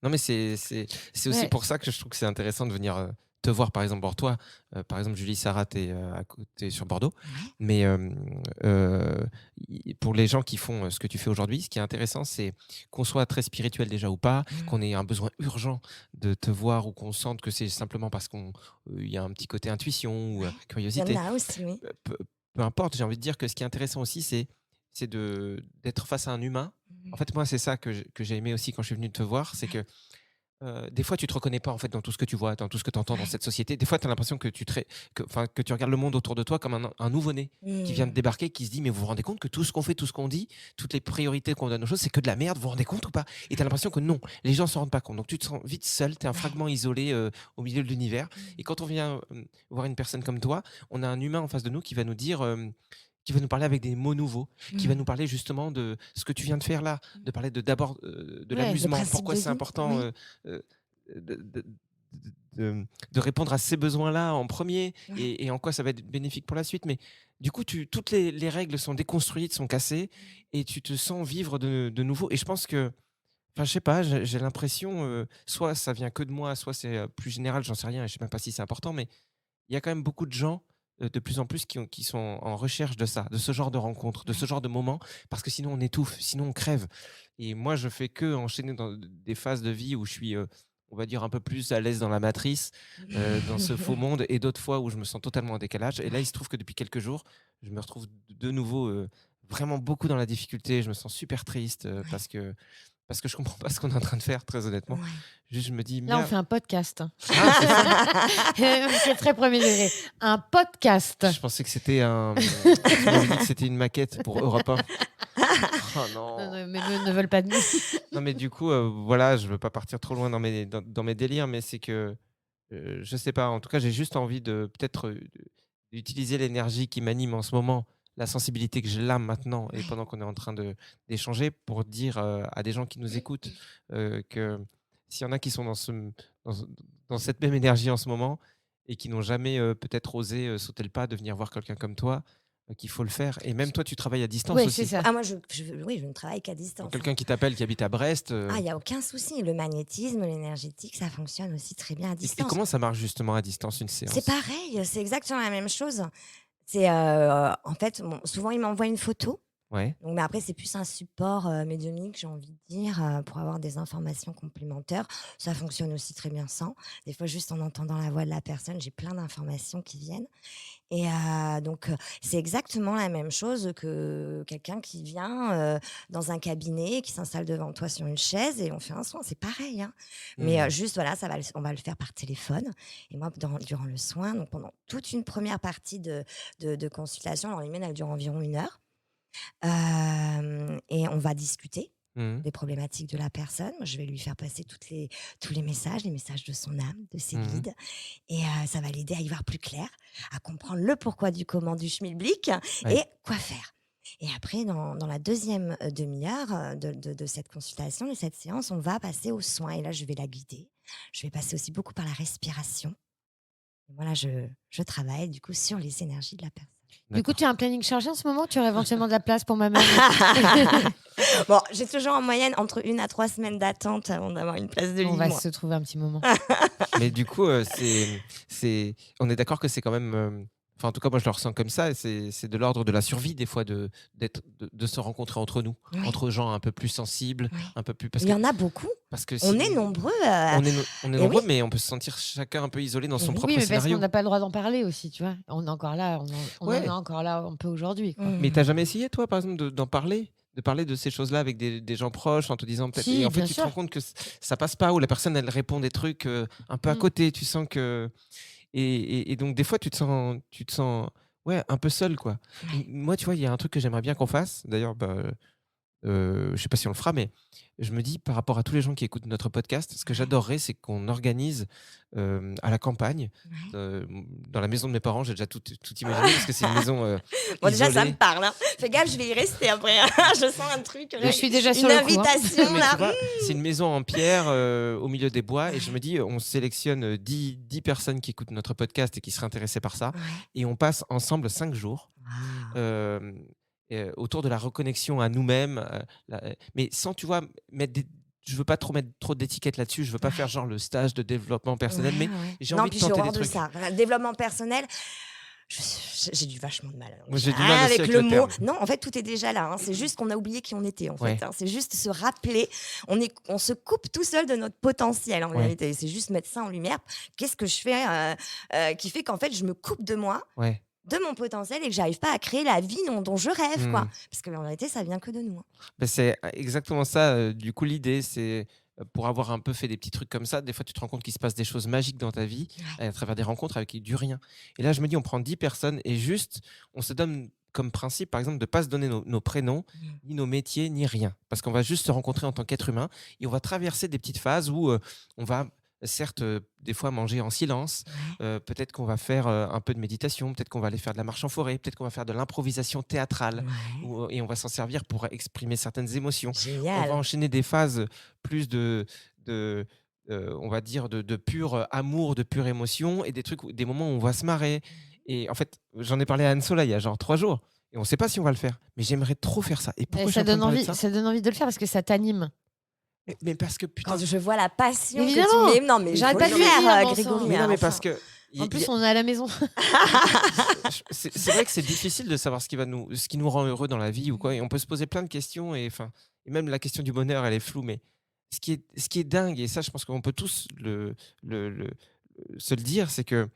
Non, mais c'est aussi Ouais. pour ça que je trouve que c'est intéressant de venir, te voir, par exemple. Bon, toi, par exemple, Julie, Sarah, tu es, à côté sur Bordeaux. ouais. Mais, i pour les gens qui font, ce que tu fais aujourd'hui, ce qui est intéressant, c'est qu'on soit très spirituel déjà ou pas, Mmh. qu'on ait un besoin urgent de te voir ou qu'on sente que c'est simplement parce il y a un petit côté intuition ou, Ouais. Il y en curiosité. a aussi, oui. Peu peu importe, j'ai envie de dire que ce qui est intéressant aussi, c'est d'être face à un humain. En Mmh. fait, moi, c'est ça que j'ai aimé aussi quand je suis venu te voir, c'est Ouais. que, des fois, tu te reconnais pas, en fait, dans tout ce que tu vois, dans tout ce que tu entends dans Ouais. cette société. Des fois, tu as l'impression que tu regardes le monde autour de toi comme un nouveau-né qui vient de Mmh. débarquer, qui se dit: «Mais vous vous rendez compte que tout ce qu'on fait, tout ce qu'on dit, toutes les priorités qu'on donne aux choses, c'est que de la merde, vous vous rendez compte ou pas?» Et tu as l'impression que non, les gens s'en rendent pas compte. Donc tu te sens vite seul, tu es un Ouais. fragment isolé, au milieu de l'univers. Mmh. Et quand on vient, voir une personne comme toi, on a un humain en face de nous qui va nous dire, qui va nous parler avec des mots nouveaux, qui va Mmh. nous parler justement de ce que tu viens de faire là, Mmh. de parler d'abord, de Ouais, Le l'amusement. principe Pourquoi de c'est vie, important, oui. heu, de répondre à ces besoins-là en premier Ouais. et en quoi ça va être bénéfique pour la suite. Mais du coup, toutes les règles sont déconstruites, sont cassées et tu te sens vivre de nouveau. Et je pense que, enfin, je sais pas, j'ai l'impression, soit ça vient que de moi, soit c'est, plus général, j'en sais rien et je sais même pas si c'est important, mais il y a quand même beaucoup de gens, de plus en plus qui sont en recherche de ça, de ce genre de rencontres, de ce Ouais. genre de moments, parce que sinon on étouffe, sinon on crève. Et moi, je fais que enchaîner dans des phases de vie où je suis, on va dire un peu plus à l'aise dans la matrice, dans ce faux monde et d'autres fois où je me sens totalement en décalage. Et là, il Ouais. se trouve que depuis quelques jours, je me retrouve de nouveau, vraiment beaucoup dans la difficulté. Je me sens super triste, Ouais. parce que je comprends pas ce qu'on est en train de faire, très honnêtement. Ouais. Juste, je me dis: Là, on «Merde». fait un podcast, hein. Ah, c'est ça? C'est très premier degré. Un podcast. Je pensais que c'était un tu m'avais dit que c'était une maquette pour Europe 1. Oh Non, non. non, mais eux ne veulent pas de nous. Non, mais du coup, voilà, je veux pas partir trop loin dans mes délires, mais c'est que, je sais pas, en tout cas, j'ai juste envie de peut-être, d'utiliser l'énergie qui m'anime en ce moment, la sensibilité que j'ai là maintenant et Ouais. pendant qu'on est en train d'échanger pour dire, à des gens qui nous écoutent, que s'il y en a qui sont dans ce dans cette même énergie en ce moment et qui n'ont jamais, peut-être osé, sauter le pas de venir voir quelqu'un comme toi, qu'il faut le faire et même toi, tu travailles à distance Oui, c'est aussi? ça. Ah moi oui, je ne travaille qu'à Donc distance, hein. quelqu'un qui t'appelle, qui habite à Brest, Ah, il y a aucun souci. Le magnétisme, l'énergétique, ça fonctionne aussi très bien à et distance. comment ça marche justement à distance une C'est séance? pareil, c'est exactement la même chose. C'est, en fait, souvent, ils m'envoient une photo. Ouais. Donc, mais après, c'est plus un support, médiumnique, j'ai envie de dire, pour avoir des informations complémentaires. Ça fonctionne aussi très bien sans. Des fois, juste en entendant la voix de la personne, j'ai plein d'informations qui viennent et donc, c'est exactement la même chose que quelqu'un qui vient, dans un cabinet, qui s'installe devant toi sur une chaise et on fait un soin. C'est pareil, hein. Mais, Mmh. juste, voilà, on va le faire par téléphone et moi, durant le soin, donc pendant toute une première partie de consultation, alors les miennes, elles durent environ 1 heure. Et on va discuter Mmh. des problématiques de la personne. Moi, je vais lui faire passer tous les messages de son âme, de ses Mmh. guides et ça va l'aider à y voir plus clair, à comprendre le pourquoi du comment du schmilblick Ouais. et quoi faire. Et après dans la deuxième demi-heure, de cette consultation, de cette séance, on va passer aux soins et là, je vais la guider. Je vais passer aussi beaucoup par la respiration. Et moi là, je travaille du coup sur les énergies de la personne. Du coup, D'accord. tu as un planning chargé en ce moment? Tu aurais éventuellement de la place pour ma mère? Bon, j'ai toujours en moyenne entre 1 à 3 semaines d'attente avant d'avoir une place de On lit, va moi. se trouver un petit moment. Mais du coup, on est d'accord que c'est quand même, enfin, en tout cas, moi, je le ressens comme ça et c'est de l'ordre de la survie, des fois, de se rencontrer entre nous, Oui, entre gens un peu plus sensibles, oui. un peu plus Il y en a beaucoup. parce que On est si nombreux, on est et oui, nombreux, mais on peut se sentir chacun un peu isolé dans et son oui. Oui, propre mais parce qu'on scénario. n'a pas le droit d'en parler aussi, tu vois? On est encore là, on en est Ouais, encore là un peu aujourd'hui, quoi. mais tu as Mmh. jamais essayé, toi, par exemple, d'en parler? De parler de ces choses-là avec des gens proches en te disant peut-être et Si, en fait, bien tu te rends sûr. compte que ça passe pas ou la personne, elle répond des trucs, un peu à Mmh. côté. Tu sens que et donc des fois, tu te sens, ouais, un peu seul, quoi. Ouais. Moi, tu vois, il y a un truc que j'aimerais bien qu'on fasse. D'ailleurs, bah, je sais pas si on le fera, mais je me dis par rapport à tous les gens qui écoutent notre podcast, ce que Ouais. j'adorerais, c'est qu'on organise, à la campagne, Ouais. dans la maison de mes parents. J'ai déjà tout imaginé parce que c'est une maison, Bon, déjà, ça me isolée. parle, hein. Fais gaffe, je vais y rester après, hein. Je sens un truc Je là, suis déjà sur une le coup, hein. Non, invitation mais tu là. vois, c'est une maison en pierre, au milieu des bois et je Ouais. me dis, on sélectionne, 10 personnes qui écoutent notre podcast et qui seraient intéressées par ça Ouais. et on passe ensemble 5 jours, Waouh! hem, autour de la reconnexion à nous-mêmes, mais sans, tu vois, mettre des je veux pas trop mettre trop d'étiquettes là-dessus. Je veux pas faire Ouais. genre le stage de développement Ouais, personnel, mais ouais. j'ai Non, envie de puis j'ai tenter des horreur de trucs. ça. Enfin, le développement personnel, je j'ai du vachement de mal. Donc Moi, j'ai j'ai du rien mal aussi avec avec le le mot. terme. Non, en fait, tout est déjà là, hein. C'est juste qu'on a oublié qui on était, en fait, Ouais, hein. C'est juste se rappeler. On se coupe tout seul de notre potentiel, en ouais, vérité. C'est juste mettre ça en lumière. Qu'est-ce que je fais, qui fait qu'en fait, je me coupe de moi, ouais. de mon potentiel et que j'arrive pas à créer la vie dont je rêve, quoi. Mmh. Parce qu'en vérité, ça vient que de nous, hein. Bah, c'est exactement ça, du coup, l'idée, c'est, pour avoir un peu fait des petits trucs comme ça, des fois, tu te rends compte qu'il se passe des choses magiques dans ta vie, Ouais. à travers des rencontres avec du rien. Et là, je me dis, on prend 10 personnes et juste, on se donne comme principe, par exemple, de ne pas se donner nos prénoms, Mmh. ni nos métiers, ni rien. Parce qu'on va juste se rencontrer en tant qu'être humain et on va traverser des petites phases où, on va certes, des fois manger en silence, Ouais. peut-être qu'on va faire, un peu de méditation, peut-être qu'on va aller faire de la marche en forêt, peut-être qu'on va faire de l'improvisation théâtrale. Ouais. Et on va s'en servir pour exprimer certaines émotions. On va Génial. enchaîner des phases plus de on va dire de pur, amour, de pure émotion et des moments où on va se marrer et en fait, j'en ai parlé à Anne-Sola il y a genre 3 jours et on ne sait pas si on va le faire. Mais j'aimerais trop faire ça et Mais pourquoi je suis en train de parler de ça? ça donne envie de le faire parce que ça t'anime. Mais parce que Quand putain, je vois la passion que tu Évidemment! mets, non, mais il J'arrête faut pas le de le faire, dire, bon Grégory, sang. mais non, hein, mais enfin. parce que En plus, on est à la maison. c'est vrai que c'est difficile de savoir ce qui nous rend heureux dans la vie ou quoi et on peut se poser plein de questions et enfin et même la question du bonheur, elle est floue, mais ce qui est dingue et ça, je pense qu'on peut tous le se le dire, c'est que,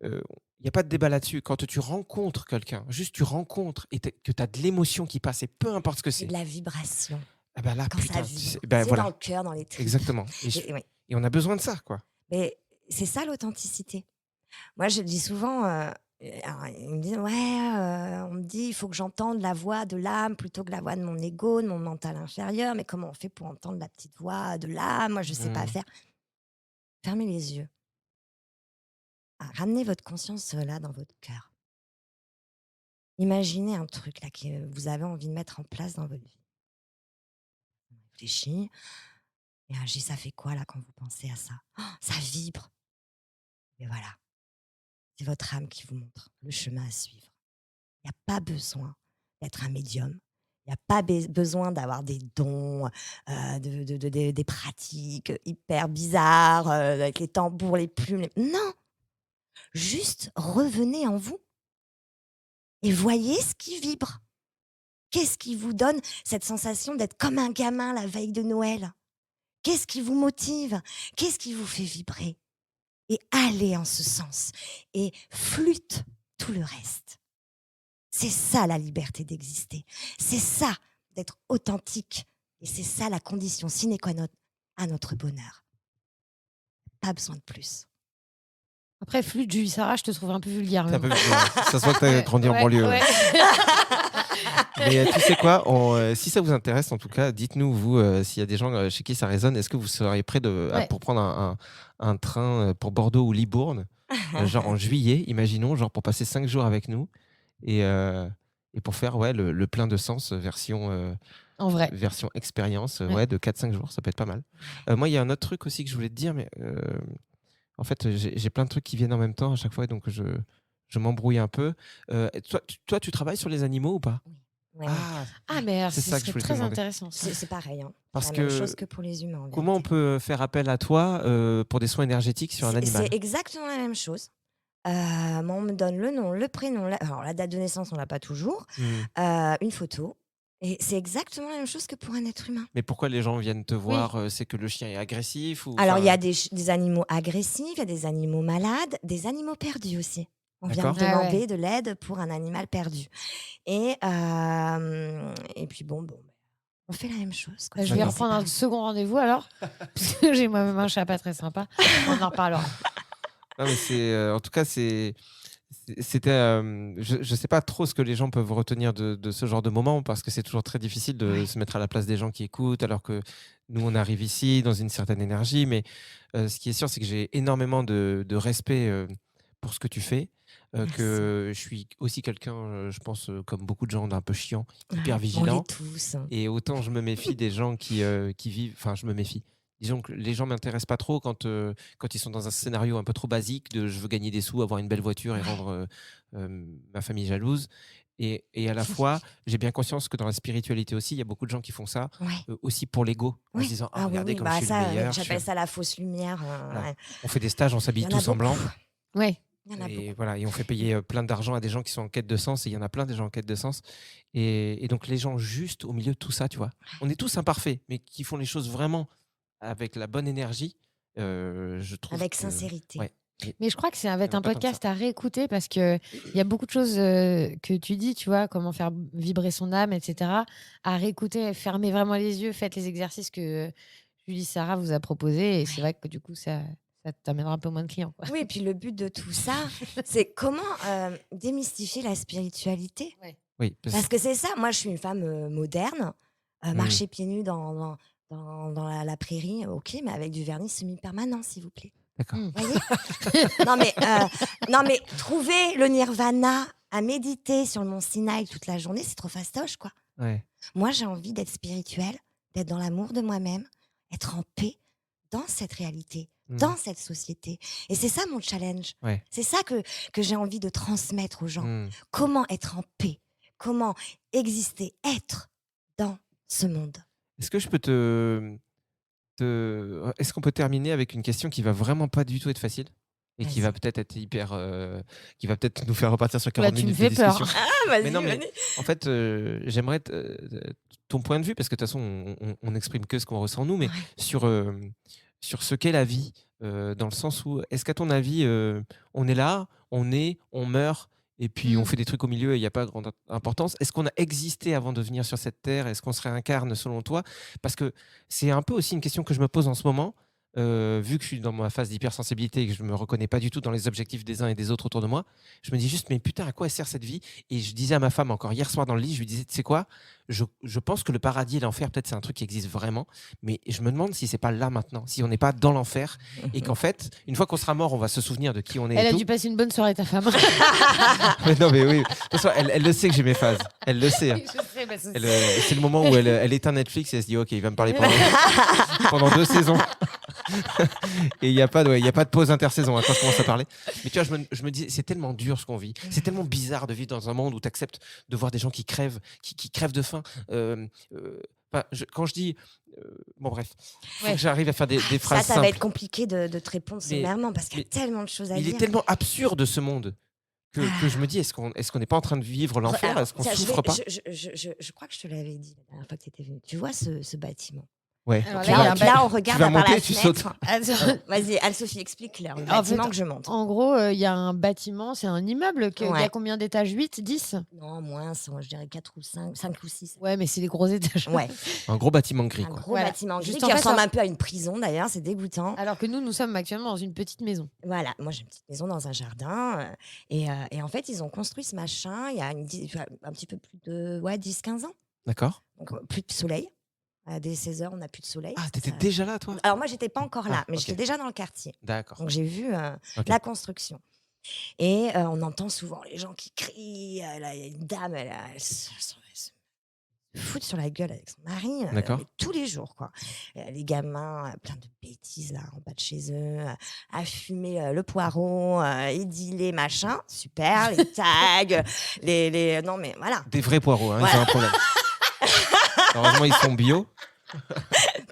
il y a pas de débat là-dessus. Quand tu rencontres quelqu'un, juste tu rencontres et que tu as de l'émotion qui passe et peu importe ce que C'est c'est, de la vibration. ah bah là, Quand ça putain, vibre, bah c'est dans le voilà, cœur, dans les tripes. exactement Oui. et on a besoin de ça, quoi. Mais c'est ça l'authenticité. Moi, je dis souvent, alors, ils me disent: «Ouais, on me dit, il faut que j'entende la voix de l'âme plutôt que la voix de mon ego, de mon mental inférieur. Mais comment on fait pour entendre la petite voix de l'âme? Moi, je sais pas Mmh. faire». Fermez les yeux. Ramenez votre conscience, là, dans votre cœur. Imaginez un truc là que vous avez envie de mettre en place dans votre vie. Réfléchis et agis. Ça fait quoi là quand vous pensez à ça? Oh, ça vibre. Et voilà, c'est votre âme qui vous montre le chemin à suivre. Il n'y a pas besoin d'être un médium. Il n'y a pas besoin d'avoir des dons, des pratiques hyper bizarres, avec les tambours, les plumes. Non, juste revenez en vous et voyez ce qui vibre. Qu'est-ce qui vous donne cette sensation d'être comme un gamin la veille de Noël? Qu'est-ce qui vous motive? Qu'est-ce qui vous fait vibrer? Et allez en ce sens et flûte tout le reste. C'est ça la liberté d'exister. C'est ça d'être authentique. Et c'est ça la condition sine qua non à notre bonheur. Pas besoin de plus. Après, flûte, Julie Sarah, je te trouve un peu vulgaire. C'est Mais un peu bon. ça se voit que tu as Ouais, grandi en ouais, banlieue. ouais. Mais tu sais quoi, si ça vous intéresse, en tout cas, dites-nous, vous, s'il y a des gens chez qui ça résonne, est-ce que vous seriez prêts Ouais. pour prendre un train pour Bordeaux ou Libourne, genre en juillet, imaginons, genre pour passer 5 jours avec nous et, et pour faire le plein de sens En vrai. version expérience Ouais. de 4-5 jours, ça peut être pas mal. Moi, il y a un autre truc aussi que je voulais te dire, mais en fait, j'ai plein de trucs qui viennent en même temps à chaque fois, donc je m'embrouille un peu. Toi, tu travailles sur les animaux ou pas? Ouais, Ah, Ah, mais alors, c'est ce ça que je serait voulais te très demander. intéressant. Ça. c'est pareil. Hein. Parce C'est la même que chose que pour les humains. En comment on vérité. peut faire appel à toi pour des soins énergétiques sur un animal? C'est exactement la même chose. Moi, on me donne le nom, le prénom, alors la date de naissance, on l'a pas toujours, Hmm. une photo. Et c'est exactement la même chose que pour un être humain. Mais pourquoi les gens viennent te Oui. voir? C'est que le chien est agressif ou Alors, il y a enfin, des animaux agressifs, il y a des animaux malades, des animaux perdus aussi. On vient me D'accord. Ah ouais. demander de l'aide pour un animal perdu. Et puis bon, on fait la même chose. Quoi. Bah, je vais D'accord. reprendre un pareil. second rendez-vous alors. Parce que j'ai moi-même un chat pas très sympa. On en reparlera. Non, mais en tout cas, c'était, je sais pas trop ce que les gens peuvent retenir de ce genre de moment parce que c'est toujours très difficile de Ouais. se mettre à la place des gens qui écoutent alors que nous, on arrive ici dans une certaine énergie. Mais ce qui est sûr, c'est que j'ai énormément de respect pour ce que tu fais. Merci. Que je suis aussi quelqu'un, je pense, comme beaucoup de gens, d'un peu chiant, hyper Ouais, on vigilant. l'est tous. Et autant je me méfie des gens qui vivent. Enfin, je me méfie. Disons que les gens m'intéressent pas trop quand ils sont dans un scénario un peu trop basique de je veux gagner des sous, avoir une belle voiture et Ouais. rendre ma famille jalouse. Et à la fois, j'ai bien conscience que dans la spiritualité aussi, il y a beaucoup de gens qui font ça Ouais. aussi pour l'ego, en se Oui. disant ah Ah oui, regardez oui. comme je suis le Ça, meilleur. j'appelle ça la fausse lumière. Voilà. Ouais. On fait des stages, on Il y s'habille en a tous en blanc. beaucoup. Ouais. Il y en a Et beaucoup. voilà, et on fait payer plein d'argent à des gens qui sont en quête de sens, et il y en a plein des gens en quête de sens. Et donc les gens juste au milieu de tout ça, tu vois, on est tous imparfaits, mais qui font les choses vraiment avec la bonne énergie, je trouve Avec que sincérité. ouais. Et Mais je crois que ça va il y être en a un pas tant que ça. podcast à réécouter parce qu'il y a beaucoup de choses que tu dis, tu vois, comment faire vibrer son âme, etc. À réécouter, fermez vraiment les yeux, faites les exercices que Julie Sarah vous a proposés. Et c'est vrai que du coup, ça t'amènera un peu moins de clients. Quoi. Oui, et puis le but de tout ça, c'est comment démystifier la spiritualité. Oui, Parce que c'est ça, moi je suis une femme moderne, marcher pieds nus dans la prairie, ok, mais avec du vernis semi-permanent, s'il vous plaît. d'accord. Mm. Vous voyez non, mais trouver le nirvana à méditer sur le mont Sinaï toute la journée, c'est trop fastoche, quoi. Ouais. Moi, j'ai envie d'être spirituelle, d'être dans l'amour de moi-même, être en paix dans cette réalité, dans cette société. Et c'est ça mon challenge. Ouais. C'est ça que j'ai envie de transmettre aux gens. Mm. Comment être en paix, comment exister, être dans ce monde. Est-ce que je peux est-ce qu'on peut terminer avec une question qui va vraiment pas du tout être facile et qui va Vas-y. peut-être être hyper, qui va peut-être nous faire repartir sur 40 Là, tu me minutes de fais peur. discussion. Ah, vas-y, Mais non, mais vas-y. en fait, j'aimerais ton point de vue, parce que de toute façon, on n'exprime que ce qu'on ressent nous, mais Ouais. sur ce qu'est la vie, dans le sens où, est-ce qu'à ton avis, on est là, on meurt, et puis on Mm. fait des trucs au milieu et il n'y a pas grande importance. Est-ce qu'on a existé avant de venir sur cette terre? Est-ce qu'on se réincarne selon toi? Parce que c'est un peu aussi une question que je me pose en ce moment. vu que je suis dans ma phase d'hypersensibilité et que je me reconnais pas du tout dans les objectifs des uns et des autres autour de moi, je me dis juste: «Mais putain, à quoi elle sert cette vie?» Et je disais à ma femme encore hier soir dans le lit, je lui disais: «Tu sais quoi? Je pense que le paradis et l'enfer, peut-être c'est un truc qui existe vraiment, mais je me demande si c'est pas là maintenant, si on n'est pas dans l'enfer et qu'en fait, une fois qu'on sera mort, on va se souvenir de qui on est Elle et a tout». dû passer une bonne soirée, ta femme. Mais non, mais oui, de toute façon, elle le sait que j'ai mes phases. Elle le sait, hein. Oui, je sais, bah, c'est- C'est le moment où elle éteint Netflix et elle se dit: «OK, il va me parler pendant 2 saisons». Et il y a pas de pause intersaison, hein, quand je commence à parler. Mais tu vois, je me dis, c'est tellement dur ce qu'on vit. C'est tellement bizarre de vivre dans un monde où tu acceptes de voir des gens qui crèvent, qui crèvent de faim. Enfin, quand je dis, bon bref, faut Ouais. que j'arrive à faire des Ça, phrases ça va simples. être compliqué de te répondre Mais- sommairement parce qu'il y a mais tellement de choses à Il dire. est tellement absurde ce monde que je me dis, est-ce qu'on n'est pas en train de vivre l'enfer? Alors, Est-ce qu'on tiens, souffre pas? je crois que je te l'avais dit la dernière fois que tu étais venu. Tu vois ce bâtiment. Ouais. Alors Tu là, vas- il y a un Là, on tu regarde vas par la monter, tu sautes. fenêtre. Attends. Vas-y, Anne-Sophie, explique-leur le En fait, bâtiment que je montre. En gros, il y a un bâtiment, c'est un immeuble. Il y Ouais. a combien d'étages? 8, 10? Non, moins, je dirais 4 ou 5 ou 6. Ouais, mais c'est des gros étages. Ouais, Un gros bâtiment gris, un quoi. gros Voilà. bâtiment gris Juste qui en fait, ressemble ça- un peu à une prison d'ailleurs, c'est dégoûtant. Alors que nous sommes actuellement dans une petite maison. Voilà, moi j'ai une petite maison dans un jardin et en fait ils ont construit ce machin il y a un petit peu plus de 10-15 ans. D'accord. Donc plus de soleil. Dès 16 heures, on n'a plus de soleil. Ah, t'étais Ça- déjà là, toi? Alors moi j'étais pas encore là, Ah, mais ok. j'étais déjà dans le quartier. D'accord. Donc j'ai vu Ok. la construction. Et on entend souvent les gens qui crient. Là, il y a une dame, elle se fout sur la gueule avec son mari. D'accord. Mais tous les jours, quoi. Les gamins, plein de bêtises là, en bas de chez eux, à fumer le poireau, édiler, machin. Super, les tags, Non, mais voilà. Des vrais poireaux, hein, ils Voilà. ont un problème. Heureusement, ils sont bio.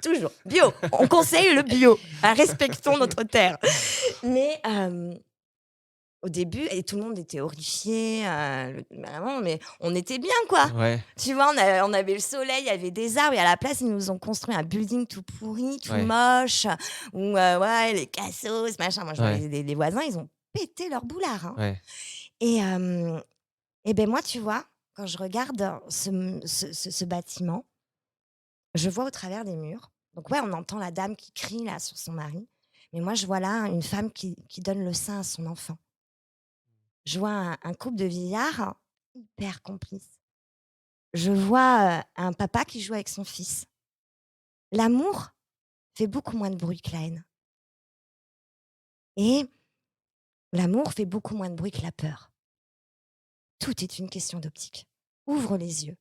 Toujours. Bio. On conseille le bio. Respectons notre terre. Mais au début, et tout le monde était horrifié. Vraiment, mais on était bien, quoi. Ouais. Tu vois, on avait le soleil, il y avait des arbres, et à la place, ils nous ont construit un building tout pourri, tout Ouais. moche, où, ouais, les cassos, machin. Moi, je vois Ouais. les voisins, ils ont pété leur boulard. Hein. Ouais. Et ben moi, tu vois, quand je regarde ce bâtiment, je vois au travers des murs. Donc, ouais, on entend la dame qui crie là sur son mari. Mais moi, je vois là une femme qui donne le sein à son enfant. Je vois un couple de vieillards hyper complices. Je vois un papa qui joue avec son fils. L'amour fait beaucoup moins de bruit que la haine. Et l'amour fait beaucoup moins de bruit que la peur. Tout est une question d'optique. Ouvre les yeux.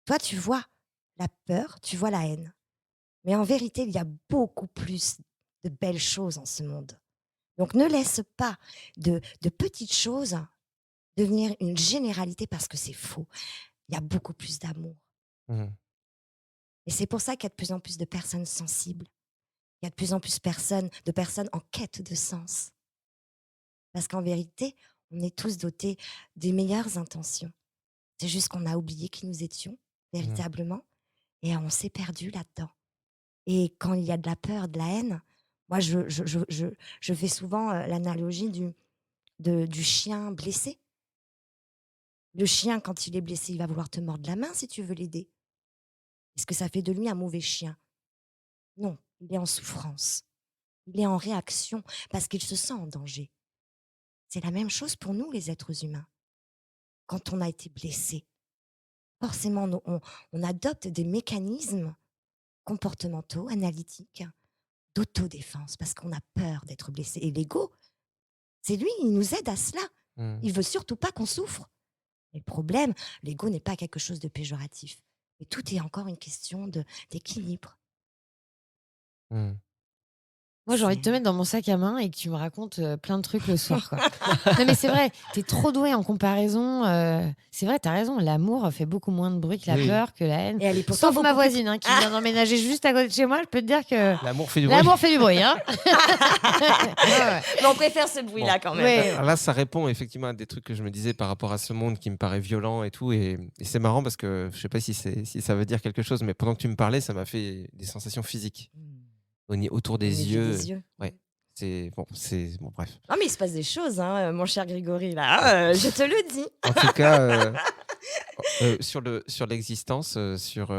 Toi, tu vois la peur, tu vois la haine. Mais en vérité, il y a beaucoup plus de belles choses en ce monde. Donc, ne laisse pas de petites choses devenir une généralité parce que c'est faux. Il y a beaucoup plus d'amour. Mmh. Et c'est pour ça qu'il y a de plus en plus de personnes sensibles. Il y a de plus en plus de personnes en quête de sens. Parce qu'en vérité, on est tous dotés des meilleures intentions. C'est juste qu'on a oublié qui nous étions, véritablement, et on s'est perdu là-dedans. Et quand il y a de la peur, de la haine, moi, je fais souvent l'analogie du chien blessé. Le chien, quand il est blessé, il va vouloir te mordre la main si tu veux l'aider. Est-ce que ça fait de lui un mauvais chien? Non, il est en souffrance. Il est en réaction parce qu'il se sent en danger. C'est la même chose pour nous, les êtres humains. Quand on a été blessé, forcément, on adopte des mécanismes comportementaux, analytiques, d'autodéfense parce qu'on a peur d'être blessé. Et l'ego, c'est lui, il nous aide à cela. Mmh. Il veut surtout pas qu'on souffre. Mais le problème, l'ego n'est pas quelque chose de péjoratif. Et tout est encore une question d'équilibre. Mmh. Moi, j'ai envie de te mettre dans mon sac à main et que tu me racontes plein de trucs le soir. Quoi. Non, mais c'est vrai, t'es trop doué en comparaison. C'est vrai, t'as raison. L'amour fait beaucoup moins de bruit que la Oui. peur, que la haine. Et elle est pourtant Sauf ma beaucoup plus- voisine qui vient d'emménager juste à côté de chez moi. Je peux te dire que L'amour fait du bruit. l'amour fait du bruit. Hein. Ouais. Mais on préfère ce bruit-là quand même. Ouais. Alors là, ça répond effectivement à des trucs que je me disais par rapport à ce monde qui me paraît violent et tout. Et c'est marrant parce que je sais pas si ça veut dire quelque chose, mais pendant que tu me parlais, ça m'a fait des sensations physiques autour Au des niveau yeux. des yeux. Ouais. C'est bon, bref. Non, mais il se passe des choses, hein, mon cher Grégory, là. Je te le dis. En tout cas, sur l'existence, sur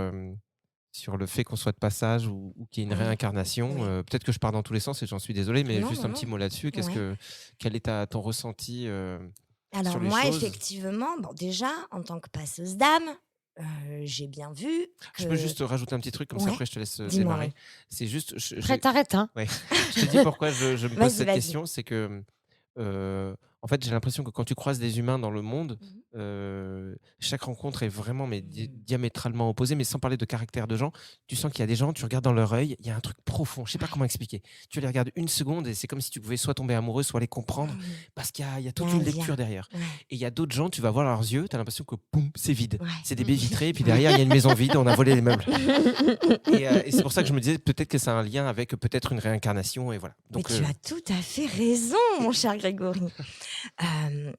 sur le fait qu'on soit de passage ou qu'il y ait une Oui, réincarnation. oui. Peut-être que je pars dans tous les sens et j'en suis désolé, mais Non, juste non, un petit non. mot là-dessus. Ouais. Quel est ton ressenti Alors sur les moi, choses? effectivement, bon, déjà, en tant que passeuse d'âme, j'ai bien vu Je peux que juste rajouter un petit truc, comme ça ouais, après je te laisse dis-moi, démarrer. oui. C'est juste, Après, t'arrêtes, hein. ouais, je te dis pourquoi je me pose Vas-y, cette vas-y. question, c'est que en fait, j'ai l'impression que quand tu croises des humains dans le monde, Mmh. chaque rencontre est vraiment mais Mmh. diamétralement opposée, mais sans parler de caractère de gens. Tu sens qu'il y a des gens, tu regardes dans leur œil, il y a un truc profond, je sais pas Ouais. comment expliquer. Tu les regardes une seconde et c'est comme si tu pouvais soit tomber amoureux, soit les comprendre, Mmh. parce qu'il y a Il y a toute un une lien. lecture derrière. Ouais. Et il y a d'autres gens, tu vas voir leurs yeux, tu as l'impression que boum, c'est vide. Ouais. C'est des baies vitrées, et puis Ouais. derrière, il y a une maison vide, on a volé les meubles. Et c'est pour ça que je me disais peut-être que ça a un lien avec peut-être une réincarnation, et voilà. Mais Donc, tu as tout à fait raison, mon cher Grégory. Hem,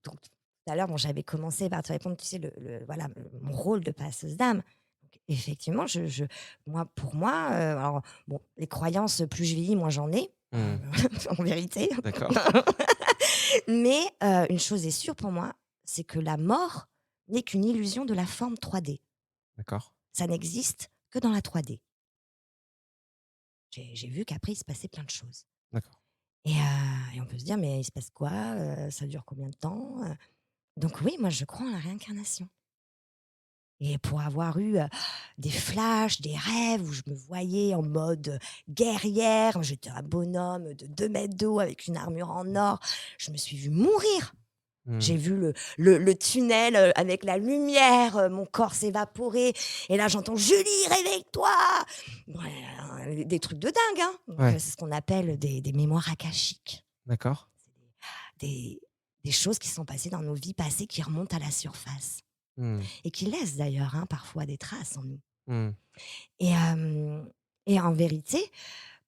donc tout à l'heure, bon, j'avais commencé par te répondre, tu sais, voilà, mon rôle de passeuse d'âme. Donc effectivement, moi, pour moi, alors bon, les croyances, plus je vieillis, moins j'en ai, hmm, en vérité. d'accord, Mais une chose est sûre pour moi, c'est que la mort n'est qu'une illusion de la forme 3D. d'accord, Ça n'existe que dans la 3D. J'ai vu qu'après, il se passait plein de choses. d'accord. Et on peut se dire: «Mais il se passe quoi? Ça dure combien de temps?» Donc oui, moi, je crois en la réincarnation. Et pour avoir eu, des flashs, des rêves où je me voyais en mode, guerrière, j'étais un bonhomme de 2 mètres de haut avec une armure en or, je me suis vue mourir. Hmm, J'ai vu le tunnel, avec la lumière, mon corps s'évaporer et là j'entends: «Julie, réveille-toi!» Ouais, des trucs de dingue, hein. Donc ouais, c'est ce qu'on appelle des mémoires akashiques. d'accord. C'est des choses qui sont passées dans nos vies passées qui remontent à la surface Hmm, et qui laissent d'ailleurs, hein, parfois des traces en nous. hmm, Et et en vérité,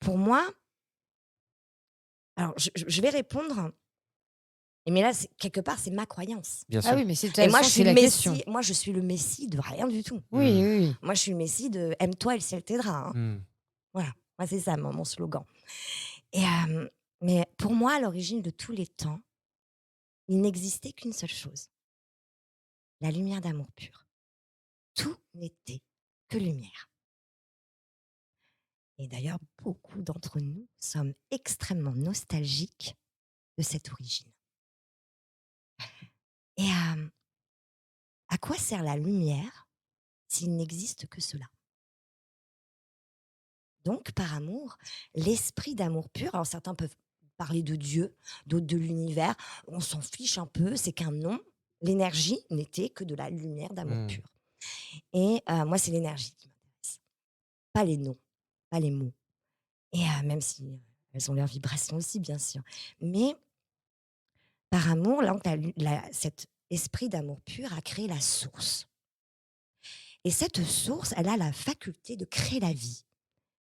pour moi, alors je vais répondre, mais là, c'est quelque part, c'est ma croyance. bien Ah sûr. oui, mais c'est de toute Et moi, façon, je suis c'est le la question. messie moi, je suis le messie de rien du tout. Oui, Hmm, oui, oui. Moi, je suis le messie de: «Aime-toi et le ciel t'aidera», hein. hmm, Voilà, moi, c'est ça mon slogan. Et mais pour moi, à l'origine de tous les temps, il n'existait qu'une seule chose, la lumière d'amour pur. Tout n'était que lumière. Et d'ailleurs, beaucoup d'entre nous sommes extrêmement nostalgiques de cette origine. Et à quoi sert la lumière s'il n'existe que cela? Donc, par amour, l'esprit d'amour pur, alors certains peuvent parler de Dieu, d'autres de l'univers, on s'en fiche un peu, c'est qu'un nom. L'énergie n'était que de la lumière d'amour hmm, pur. Et moi, c'est l'énergie qui m'intéresse, pas les noms, pas les mots. Et même si elles ont leur vibration aussi, bien sûr. Mais par amour, là, donc, cet esprit d'amour pur a créé la source. Et cette source, elle a la faculté de créer la vie.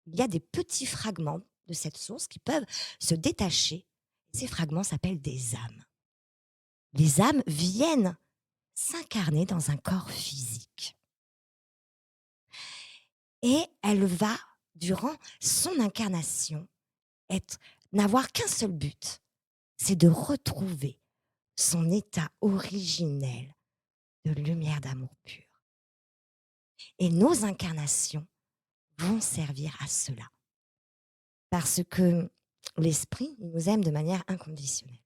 Il y a des petits fragments de cette source qui peuvent se détacher. Ces fragments s'appellent des âmes. Les âmes viennent s'incarner dans un corps physique. Et elle va, durant son incarnation, n'avoir qu'un seul but, c'est de retrouver son état originel de lumière d'amour pur. Et nos incarnations vont servir à cela. Parce que l'esprit, il nous aime de manière inconditionnelle.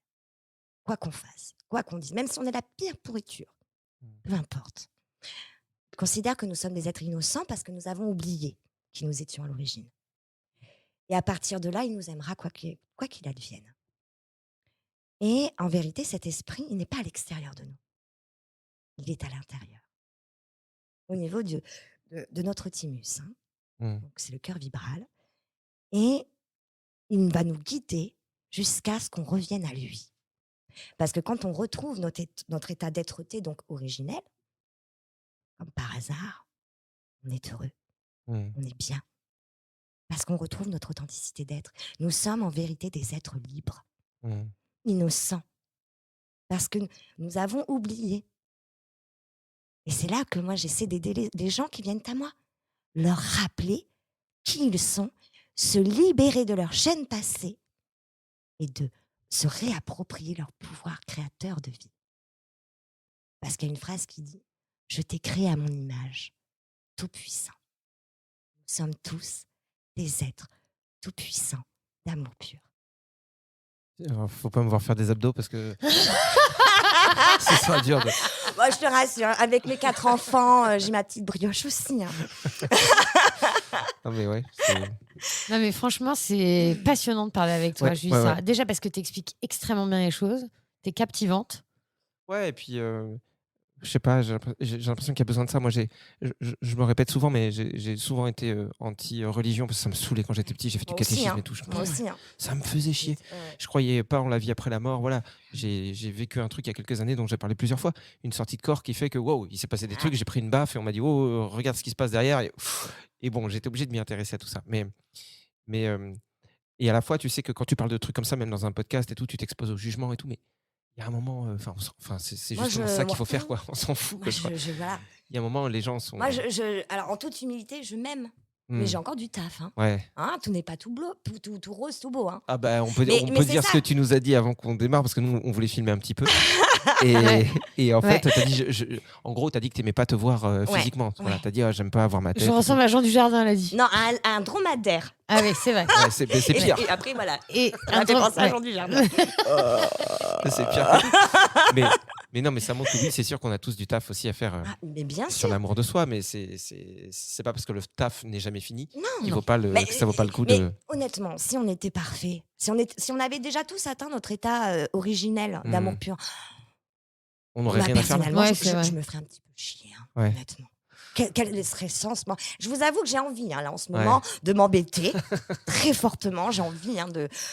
Quoi qu'on fasse, quoi qu'on dise, même si on est la pire pourriture, peu importe. Je considère que nous sommes des êtres innocents parce que nous avons oublié qui nous étions à l'origine. Et à partir de là, il nous aimera quoi qu'il advienne. Et en vérité, cet esprit, il n'est pas à l'extérieur de nous. Il est à l'intérieur, au niveau de notre thymus, hein. hmm, Donc, c'est le cœur vibral. Et il va nous guider jusqu'à ce qu'on revienne à lui. Parce que quand on retrouve notre état d'être-té, donc originel, comme par hasard, on est heureux, hmm, on est bien. Parce qu'on retrouve notre authenticité d'être. Nous sommes en vérité des êtres libres, hmm. innocents. Parce que nous avons oublié. Et c'est là que moi, j'essaie d'aider les gens qui viennent à moi. Leur rappeler qui ils sont, se libérer de leur chaîne passée et de se réapproprier leur pouvoir créateur de vie. Parce qu'il y a une phrase qui dit: «Je t'ai créé à mon image, tout puissant». sommes tous des êtres tout-puissants d'amour pur. Alors, faut pas me voir faire des abdos parce que ce sera dur. Moi, je te rassure, avec mes 4 enfants, j'ai ma petite brioche aussi. Hein. Non, mais ouais. Non, mais franchement, c'est passionnant de parler avec toi, Ouais, Julie ouais, Sarah. ouais. Déjà parce que tu expliques extrêmement bien les choses. Tu es captivante. Ouais, et puis, je sais pas, j'ai l'impression qu'il y a besoin de ça. Moi, je me répète souvent, mais j'ai souvent été anti-religion parce que ça me saoulait quand j'étais petit. J'ai fait du Moi aussi, catéchisme hein. et tout. Moi aussi. Hein. Ça me faisait chier. Ouais. Je croyais pas en la vie après la mort. Voilà, j'ai vécu un truc il y a quelques années dont j'ai parlé plusieurs fois. Une sortie de corps qui fait que, wow, il s'est passé des trucs. J'ai pris une baffe et on m'a dit, oh, regarde ce qui se passe derrière. Et bon, j'étais obligé de m'y intéresser à tout ça. Mais et à la fois, tu sais que quand tu parles de trucs comme ça, même dans un podcast et tout, tu t'exposes au jugement et tout. Mais il y a un moment, c'est Moi, justement ça qu'il faut faire, quoi. On s'en fout. Moi, Quoi, je crois. voilà. Il y a un moment, les gens sont. Moi, alors, en toute humilité, je m'aime. Mais j'ai encore du taf. Hein. Ouais. Hein, tout n'est pas tout bleu, tout rose, tout beau. Hein. Ah bah, on peut Mais c'est dire ça. ce que tu nous as dit avant qu'on démarre, parce que nous, on voulait filmer un petit peu. Et, Ouais. et en fait, Ouais. t'as dit, en gros, tu as dit que tu n'aimais pas te voir physiquement. Voilà, Ouais. tu as dit, ah, j'aime pas avoir ma tête. Je et ressemble à Jean Dujardin, elle a dit. Non, un dromadaire. Ah oui, c'est vrai. tout. Ouais, c'est pire. Et après, voilà. Et Ça fait penser à ouais. Jean Dujardin. C'est pire. mais non, mais ça montre que oui, c'est sûr qu'on a tous du taf aussi à faire Ah, mais bien sur sûr. l'amour de soi, mais c'est pas parce que le taf n'est jamais fini qu'il Non. vaut pas Mais- que ça vaut pas le coup Mais de. honnêtement, si on était parfait, si on avait déjà tous atteint notre état originel Hmm. d'amour pur, On n'aurait moi, rien à faire là. personnellement, Ouais, je, c'est vrai. je me ferais un petit peu chier, hein, Ouais. honnêtement. Quel serait le sens moi Je vous avoue que j'ai envie, hein, là, en ce Ouais. moment, de m'embêter très fortement. J'ai envie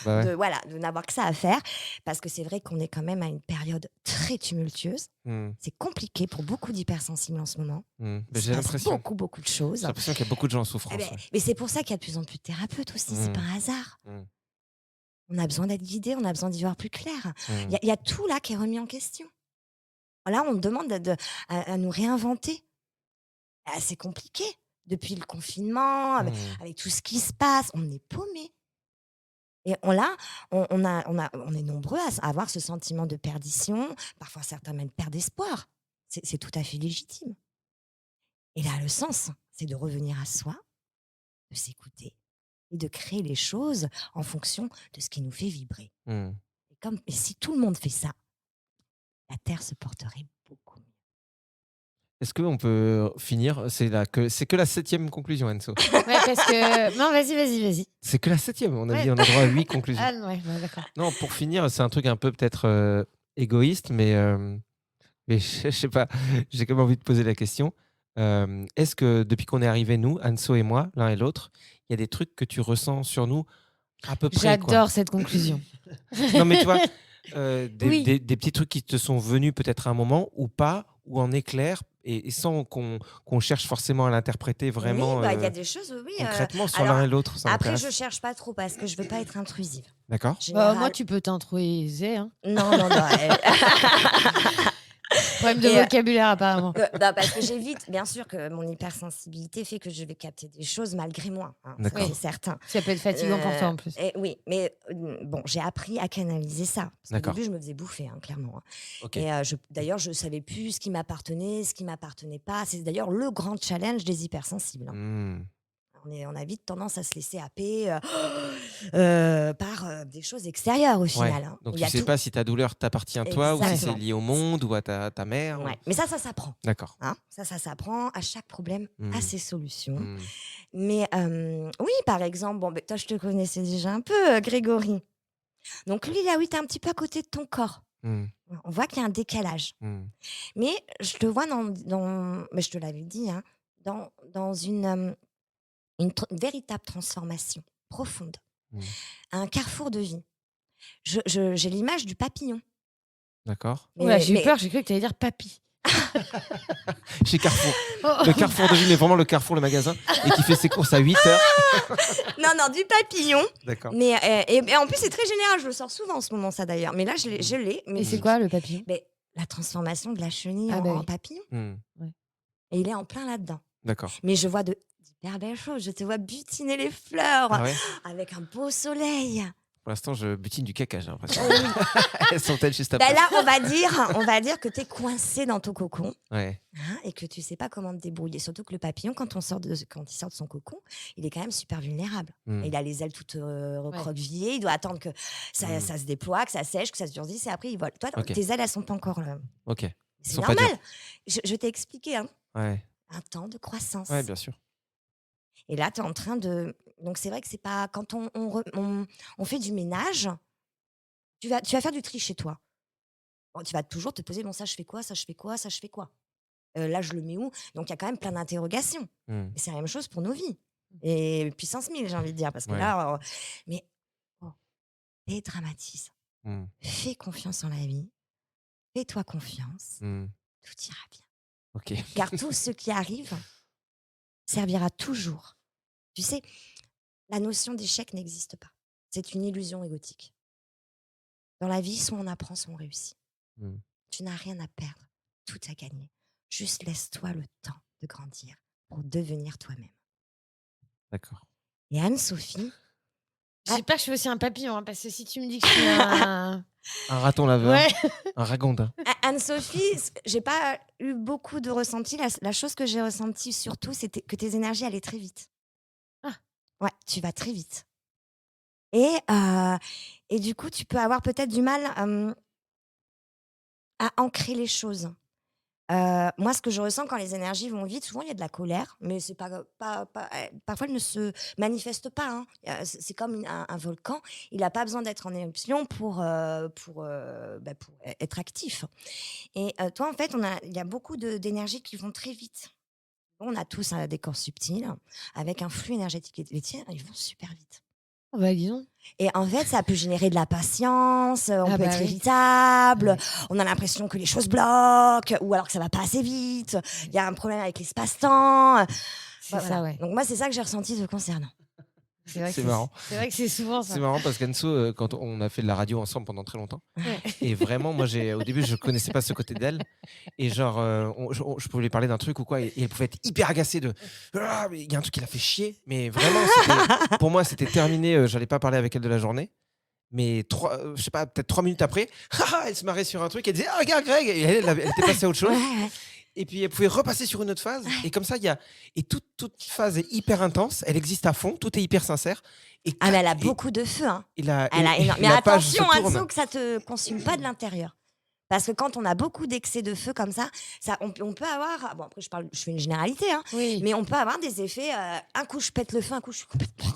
Bah ouais. de n'avoir que ça à faire. Parce que c'est vrai qu'on est quand même à une période très tumultueuse. Hmm, C'est compliqué pour beaucoup d'hypersensibles en ce moment. hmm. Il se J'ai passe l'impression. beaucoup de choses. J'ai l'impression qu'il y a beaucoup de gens en Eh souffrance. ben, Ouais. mais c'est pour ça qu'il y a de plus en plus de thérapeutes aussi, c'est Mm. pas un hasard. Mm. On a besoin d'être guidé, on a besoin d'y voir plus clair. Hmm. Il y a tout là qui est remis en question. Là, on demande à nous réinventer. Ah, c'est compliqué. Depuis le confinement, Hmm. avec tout ce qui se passe, on est paumé. Et on est nombreux à avoir ce sentiment de perdition. Parfois, certains même perdent espoir. C'est tout à fait légitime. Et là, le sens, c'est de revenir à soi, de s'écouter et de créer les choses en fonction de ce qui nous fait vibrer. Hmm. Et si tout le monde fait ça, la Terre se porterait beaucoup mieux. Est-ce qu'on peut finir c'est que la 7e conclusion, Enzo. Ouais, parce que. Non, vas-y. C'est que la 7e. On a Ouais. dit on a droit à 8 conclusions. Ah, ouais, d'accord. Non, pour finir, c'est un truc un peu peut-être égoïste, mais je sais pas. J'ai quand même envie de poser la question. Est-ce que depuis qu'on est arrivés, nous, Anso et moi, l'un et l'autre, il y a des trucs que tu ressens sur nous à peu près quoi. J'adore cette conclusion. Non, mais tu vois, Oui. des petits trucs qui te sont venus peut-être à un moment ou pas, ou en éclair, et sans qu'on cherche forcément à l'interpréter vraiment Oui, il y a des choses, oui. concrètement sur alors, l'un et l'autre. Ça Après, m'intéresse. je cherche pas trop parce que je veux pas être intrusive. D'accord. Bah, Général- moi, tu peux t'introiser. Hein. Non. Problème de Et, vocabulaire, apparemment. Non, parce que j'évite, bien sûr que mon hypersensibilité fait que je vais capter des choses malgré moi. Hein, ça, D'accord. c'est certain. Ça peut être fatigant pour toi en plus. Oui, mais bon, j'ai appris à canaliser ça. Parce qu'au D'accord. début, je me faisais bouffer, hein, clairement. Hein. Ok. Et d'ailleurs, je savais plus ce qui m'appartenait pas. C'est d'ailleurs le grand challenge des hypersensibles. Hein. Hmm. On a vite tendance à se laisser happer par des choses extérieures au Ouais. final. Hein. Donc Il y tu a sais tout. pas si ta douleur t'appartient toi ou si c'est Exactement. lié au monde ou à ta mère. Ouais. Mais ça s'apprend. D'accord. Hein. Ça s'apprend. À chaque problème, Hmm. à ses solutions. Hmm. Mais oui, par exemple, bon, toi, je te connaissais déjà un peu, Grégory. Donc lui, là, oui, t'es un petit peu à côté de ton corps. Hmm. On voit qu'il y a un décalage. Hmm. Mais je te vois mais je te l'avais dit, hein, dans une véritable transformation profonde, Hmm. un carrefour de vie. J'ai l'image du papillon. D'accord. Oula, j'ai eu peur, j'ai cru que tu allais dire papy. Chez Carrefour. Oh. Le Carrefour de vie, mais vraiment le Carrefour, le magasin, et qui fait ses courses à 8 heures. Non, du papillon. D'accord. Mais et en plus, c'est très général. Je le sors souvent en ce moment, ça d'ailleurs. Mais là, je l'ai. Mais Et c'est quoi le papillon? Mais la transformation de la chenille Ah, en, bah oui. en papillon. Hmm. Et il est en plein là-dedans. D'accord. Mais je vois d'hyper belles choses. Je te vois butiner les fleurs Ah ouais. avec un beau soleil. Pour l'instant, je butine du caca, j'ai l'impression. Oui. Elles sont peut-être juste après. Là, on va dire que tu es coincé dans ton cocon, Ouais. hein, et que tu sais pas comment te débrouiller. Surtout que le papillon, quand il sort de son cocon, il est quand même super vulnérable. Mm. Il a les ailes toutes recroquevillées. Il doit attendre que ça se déploie, que ça sèche, que ça se durcisse, et après il vole. Toi, Ok. tes ailes, elles sont pas encore là. Ok. Ils C'est sont pas normal. durs. Je t'ai expliqué, hein, Ouais. un temps de croissance. Ouais, bien sûr. Et là, tu es en train de. Donc, c'est vrai que c'est pas. Quand on fait du ménage, tu vas faire du tri chez toi. Bon, tu vas toujours te poser, bon, ça, je fais quoi, ça, je fais quoi, ça, je fais quoi. Là, je le mets où. Donc, il y a quand même plein d'interrogations. Mm. Et c'est la même chose pour nos vies. Et puissance 1000, j'ai envie de dire. Parce que Ouais. là, mais oh, dédramatise. Mm. Fais confiance en la vie. Fais-toi confiance. Mm. Tout ira bien. Ok. Car tout ce qui arrive servira toujours. Tu sais, la notion d'échec n'existe pas. C'est une illusion égotique. Dans la vie, soit on apprend, soit on réussit. Mm. Tu n'as rien à perdre, tout à gagner. Juste laisse-toi le temps de grandir pour devenir toi-même. D'accord. Et Anne-Sophie, J'espère que je suis aussi un papillon, hein, parce que si tu me dis que je suis un... Un raton laveur. Ouais. Un ragondin. Anne-Sophie, j'ai pas eu beaucoup de ressentis. La chose que j'ai ressentie surtout, c'était que tes énergies allaient très vite. Ah. Ouais, tu vas très vite. Et du coup, tu peux avoir peut-être du mal à ancrer les choses. Moi, ce que je ressens quand les énergies vont vite, souvent il y a de la colère, mais c'est parfois elle ne se manifeste pas, hein. C'est comme un volcan, il n'a pas besoin d'être en éruption pour être actif. Et toi, en fait, il y a beaucoup d'énergies qui vont très vite. On a tous des corps subtils avec un flux énergétique. Les tiens, ils vont super vite. Oh bah dis donc. Et en fait, ça peut générer de la patience, on Ah peut bah être oui. irritable, Ouais. on a l'impression que les choses bloquent, ou alors que ça va pas assez vite, il y a un problème avec l'espace-temps. C'est ça, ouais. Donc moi, c'est ça que j'ai ressenti te concernant. C'est vrai que C'est marrant. C'est vrai que c'est souvent ça. C'est marrant parce qu'Anso, quand on a fait de la radio ensemble pendant très longtemps, Ouais. et vraiment, moi, au début, je connaissais pas ce côté d'elle. Et genre, je pouvais lui parler d'un truc ou quoi, et elle pouvait être hyper agacée de ah, mais il y a un truc qui l'a fait chier. Mais vraiment, pour moi, c'était terminé. J'allais pas parler avec elle de la journée. Mais je sais pas, peut-être 3 minutes après, elle se marrait sur un truc, elle disait ah, regarde Greg, et elle était passée à autre chose. Ouais. Et puis elle pouvait repasser sur une autre phase. Et comme ça, toute phase est hyper intense, elle existe à fond, tout est hyper sincère. Et Ah, mais elle a et- beaucoup de feu, hein. et la- Elle a et énorme. Mais la page se attention, tourne. Anso, que ça te consume pas de l'intérieur. Parce que quand on a beaucoup d'excès de feu comme ça, on peut avoir. Bon, après, je fais une généralité, hein, Oui. mais on peut avoir des effets. Un coup, je pète le feu, un coup, je suis complètement.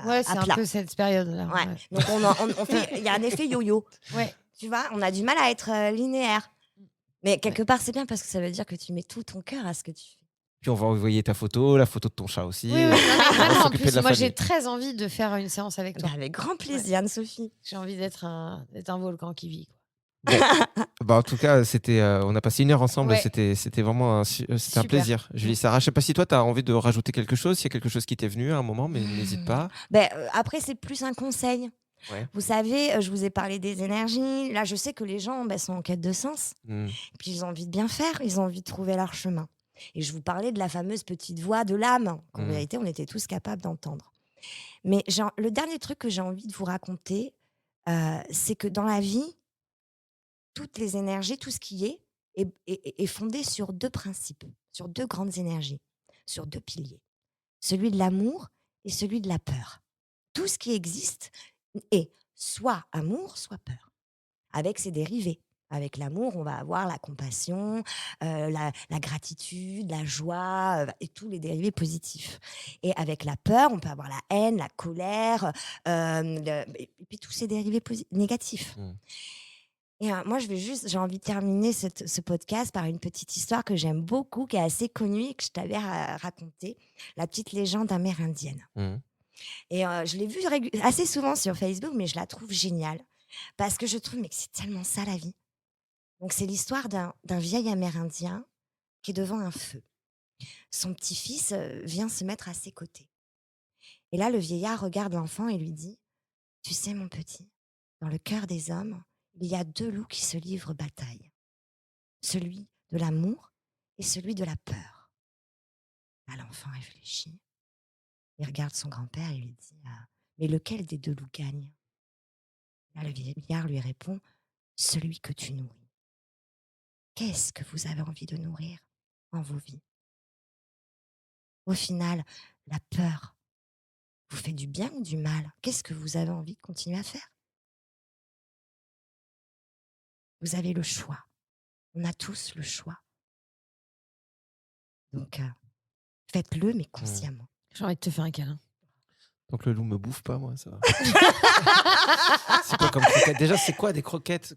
Ouais, c'est à un plat. peu cette période-là. Ouais. Donc, on fait. Il y a un effet yo-yo. Ouais. Tu vois, on a du mal à être linéaire. Mais quelque part, c'est bien parce que ça veut dire que tu mets tout ton cœur à ce que tu fais. Puis on va envoyer ta photo, la photo de ton chat aussi. Oui, oui, non, mais On va vraiment, en s'occuper de plus, la moi, famille. j'ai très envie de faire une séance avec toi. Bah, avec grand plaisir, Anne-Sophie. J'ai envie d'être un volcan qui vit. Quoi. Bah, en tout cas, on a passé 1 heure ensemble. Ouais. C'était vraiment c'était un Super. plaisir. Julie Sarah, je sais pas si toi, tu as envie de rajouter quelque chose, s'il y a quelque chose qui t'est venu à un moment, mais n'hésite pas. Après, c'est plus un conseil. Ouais. Vous savez, je vous ai parlé des énergies. Là, je sais que les gens sont en quête de sens. Mm. Puis ils ont envie de bien faire, ils ont envie de trouver leur chemin. Et je vous parlais de la fameuse petite voix de l'âme, qu'en vérité, on était tous capables d'entendre. Mais le dernier truc que j'ai envie de vous raconter, c'est que dans la vie, toutes les énergies, tout ce qui est fondé sur 2 principes, sur 2 grandes énergies, sur 2 piliers. Celui de l'amour et celui de la peur. Tout ce qui existe est soit amour, soit peur, avec ses dérivés. Avec l'amour, on va avoir la compassion, la gratitude, la joie et tous les dérivés positifs. Et avec la peur, on peut avoir la haine, la colère, et puis tous ces dérivés négatifs. Mm. Et moi, j'ai envie de terminer ce podcast par une petite histoire que j'aime beaucoup, qui est assez connue et que je t'avais racontée, la petite légende amérindienne. Mm. Et je l'ai vue assez souvent sur Facebook, mais je la trouve géniale parce que je trouve que c'est tellement ça la vie. Donc, c'est l'histoire d'un vieil Amérindien qui est devant un feu. Son petit-fils vient se mettre à ses côtés. Et là, le vieillard regarde l'enfant et lui dit « Tu sais, mon petit, dans le cœur des hommes, il y a 2 loups qui se livrent bataille. Celui de l'amour et celui de la peur. » Là, l'enfant réfléchit. Il regarde son grand-père et lui dit « Mais lequel des 2 loups gagne ?» Là, le vieillard lui répond, celui que tu nourris. Qu'est-ce que vous avez envie de nourrir en vos vies? Au final, la peur vous fait du bien ou du mal? Qu'est-ce que vous avez envie de continuer à faire? Vous avez le choix. On a tous le choix. Donc, faites-le, mais consciemment. J'ai envie de te faire un câlin. Donc le loup me bouffe pas, moi, ça va. C'est quoi comme croquettes? Déjà, c'est quoi des croquettes?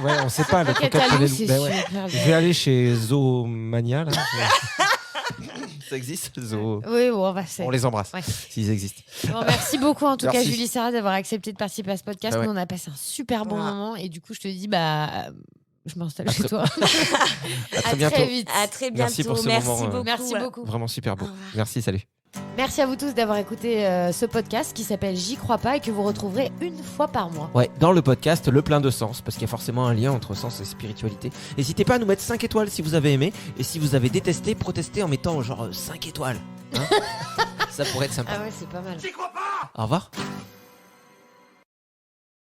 Ouais, on sait pas, les Croquettes croquettes à pour les loup, loups. c'est Ben ouais. super Je bien. vais aller chez Zoomania, là. Ça existe, Zoo. Oui, bon, On les embrasse, Ouais. s'ils existent. Bon, merci beaucoup en tout cas, Merci. Julie Sarah, d'avoir accepté de participer à ce podcast. Ah ouais. Nous, on a passé un super bon Voilà. moment et du coup, je te dis, je m'installe À chez très- toi. À très bientôt. vite. À très bientôt. Merci pour ce Merci moment, beaucoup. Merci beaucoup. Vraiment super beau. Au revoir. Merci, salut. Merci à vous tous d'avoir écouté ce podcast qui s'appelle J'y crois pas et que vous retrouverez une fois par mois. Ouais, dans le podcast Le Plein de Sens, parce qu'il y a forcément un lien entre sens et spiritualité. N'hésitez pas à nous mettre 5 étoiles si vous avez aimé, et si vous avez détesté, protestez en mettant genre 5 étoiles. Hein. Ça pourrait être sympa. Ah ouais, c'est pas mal. J'y crois pas! Au revoir.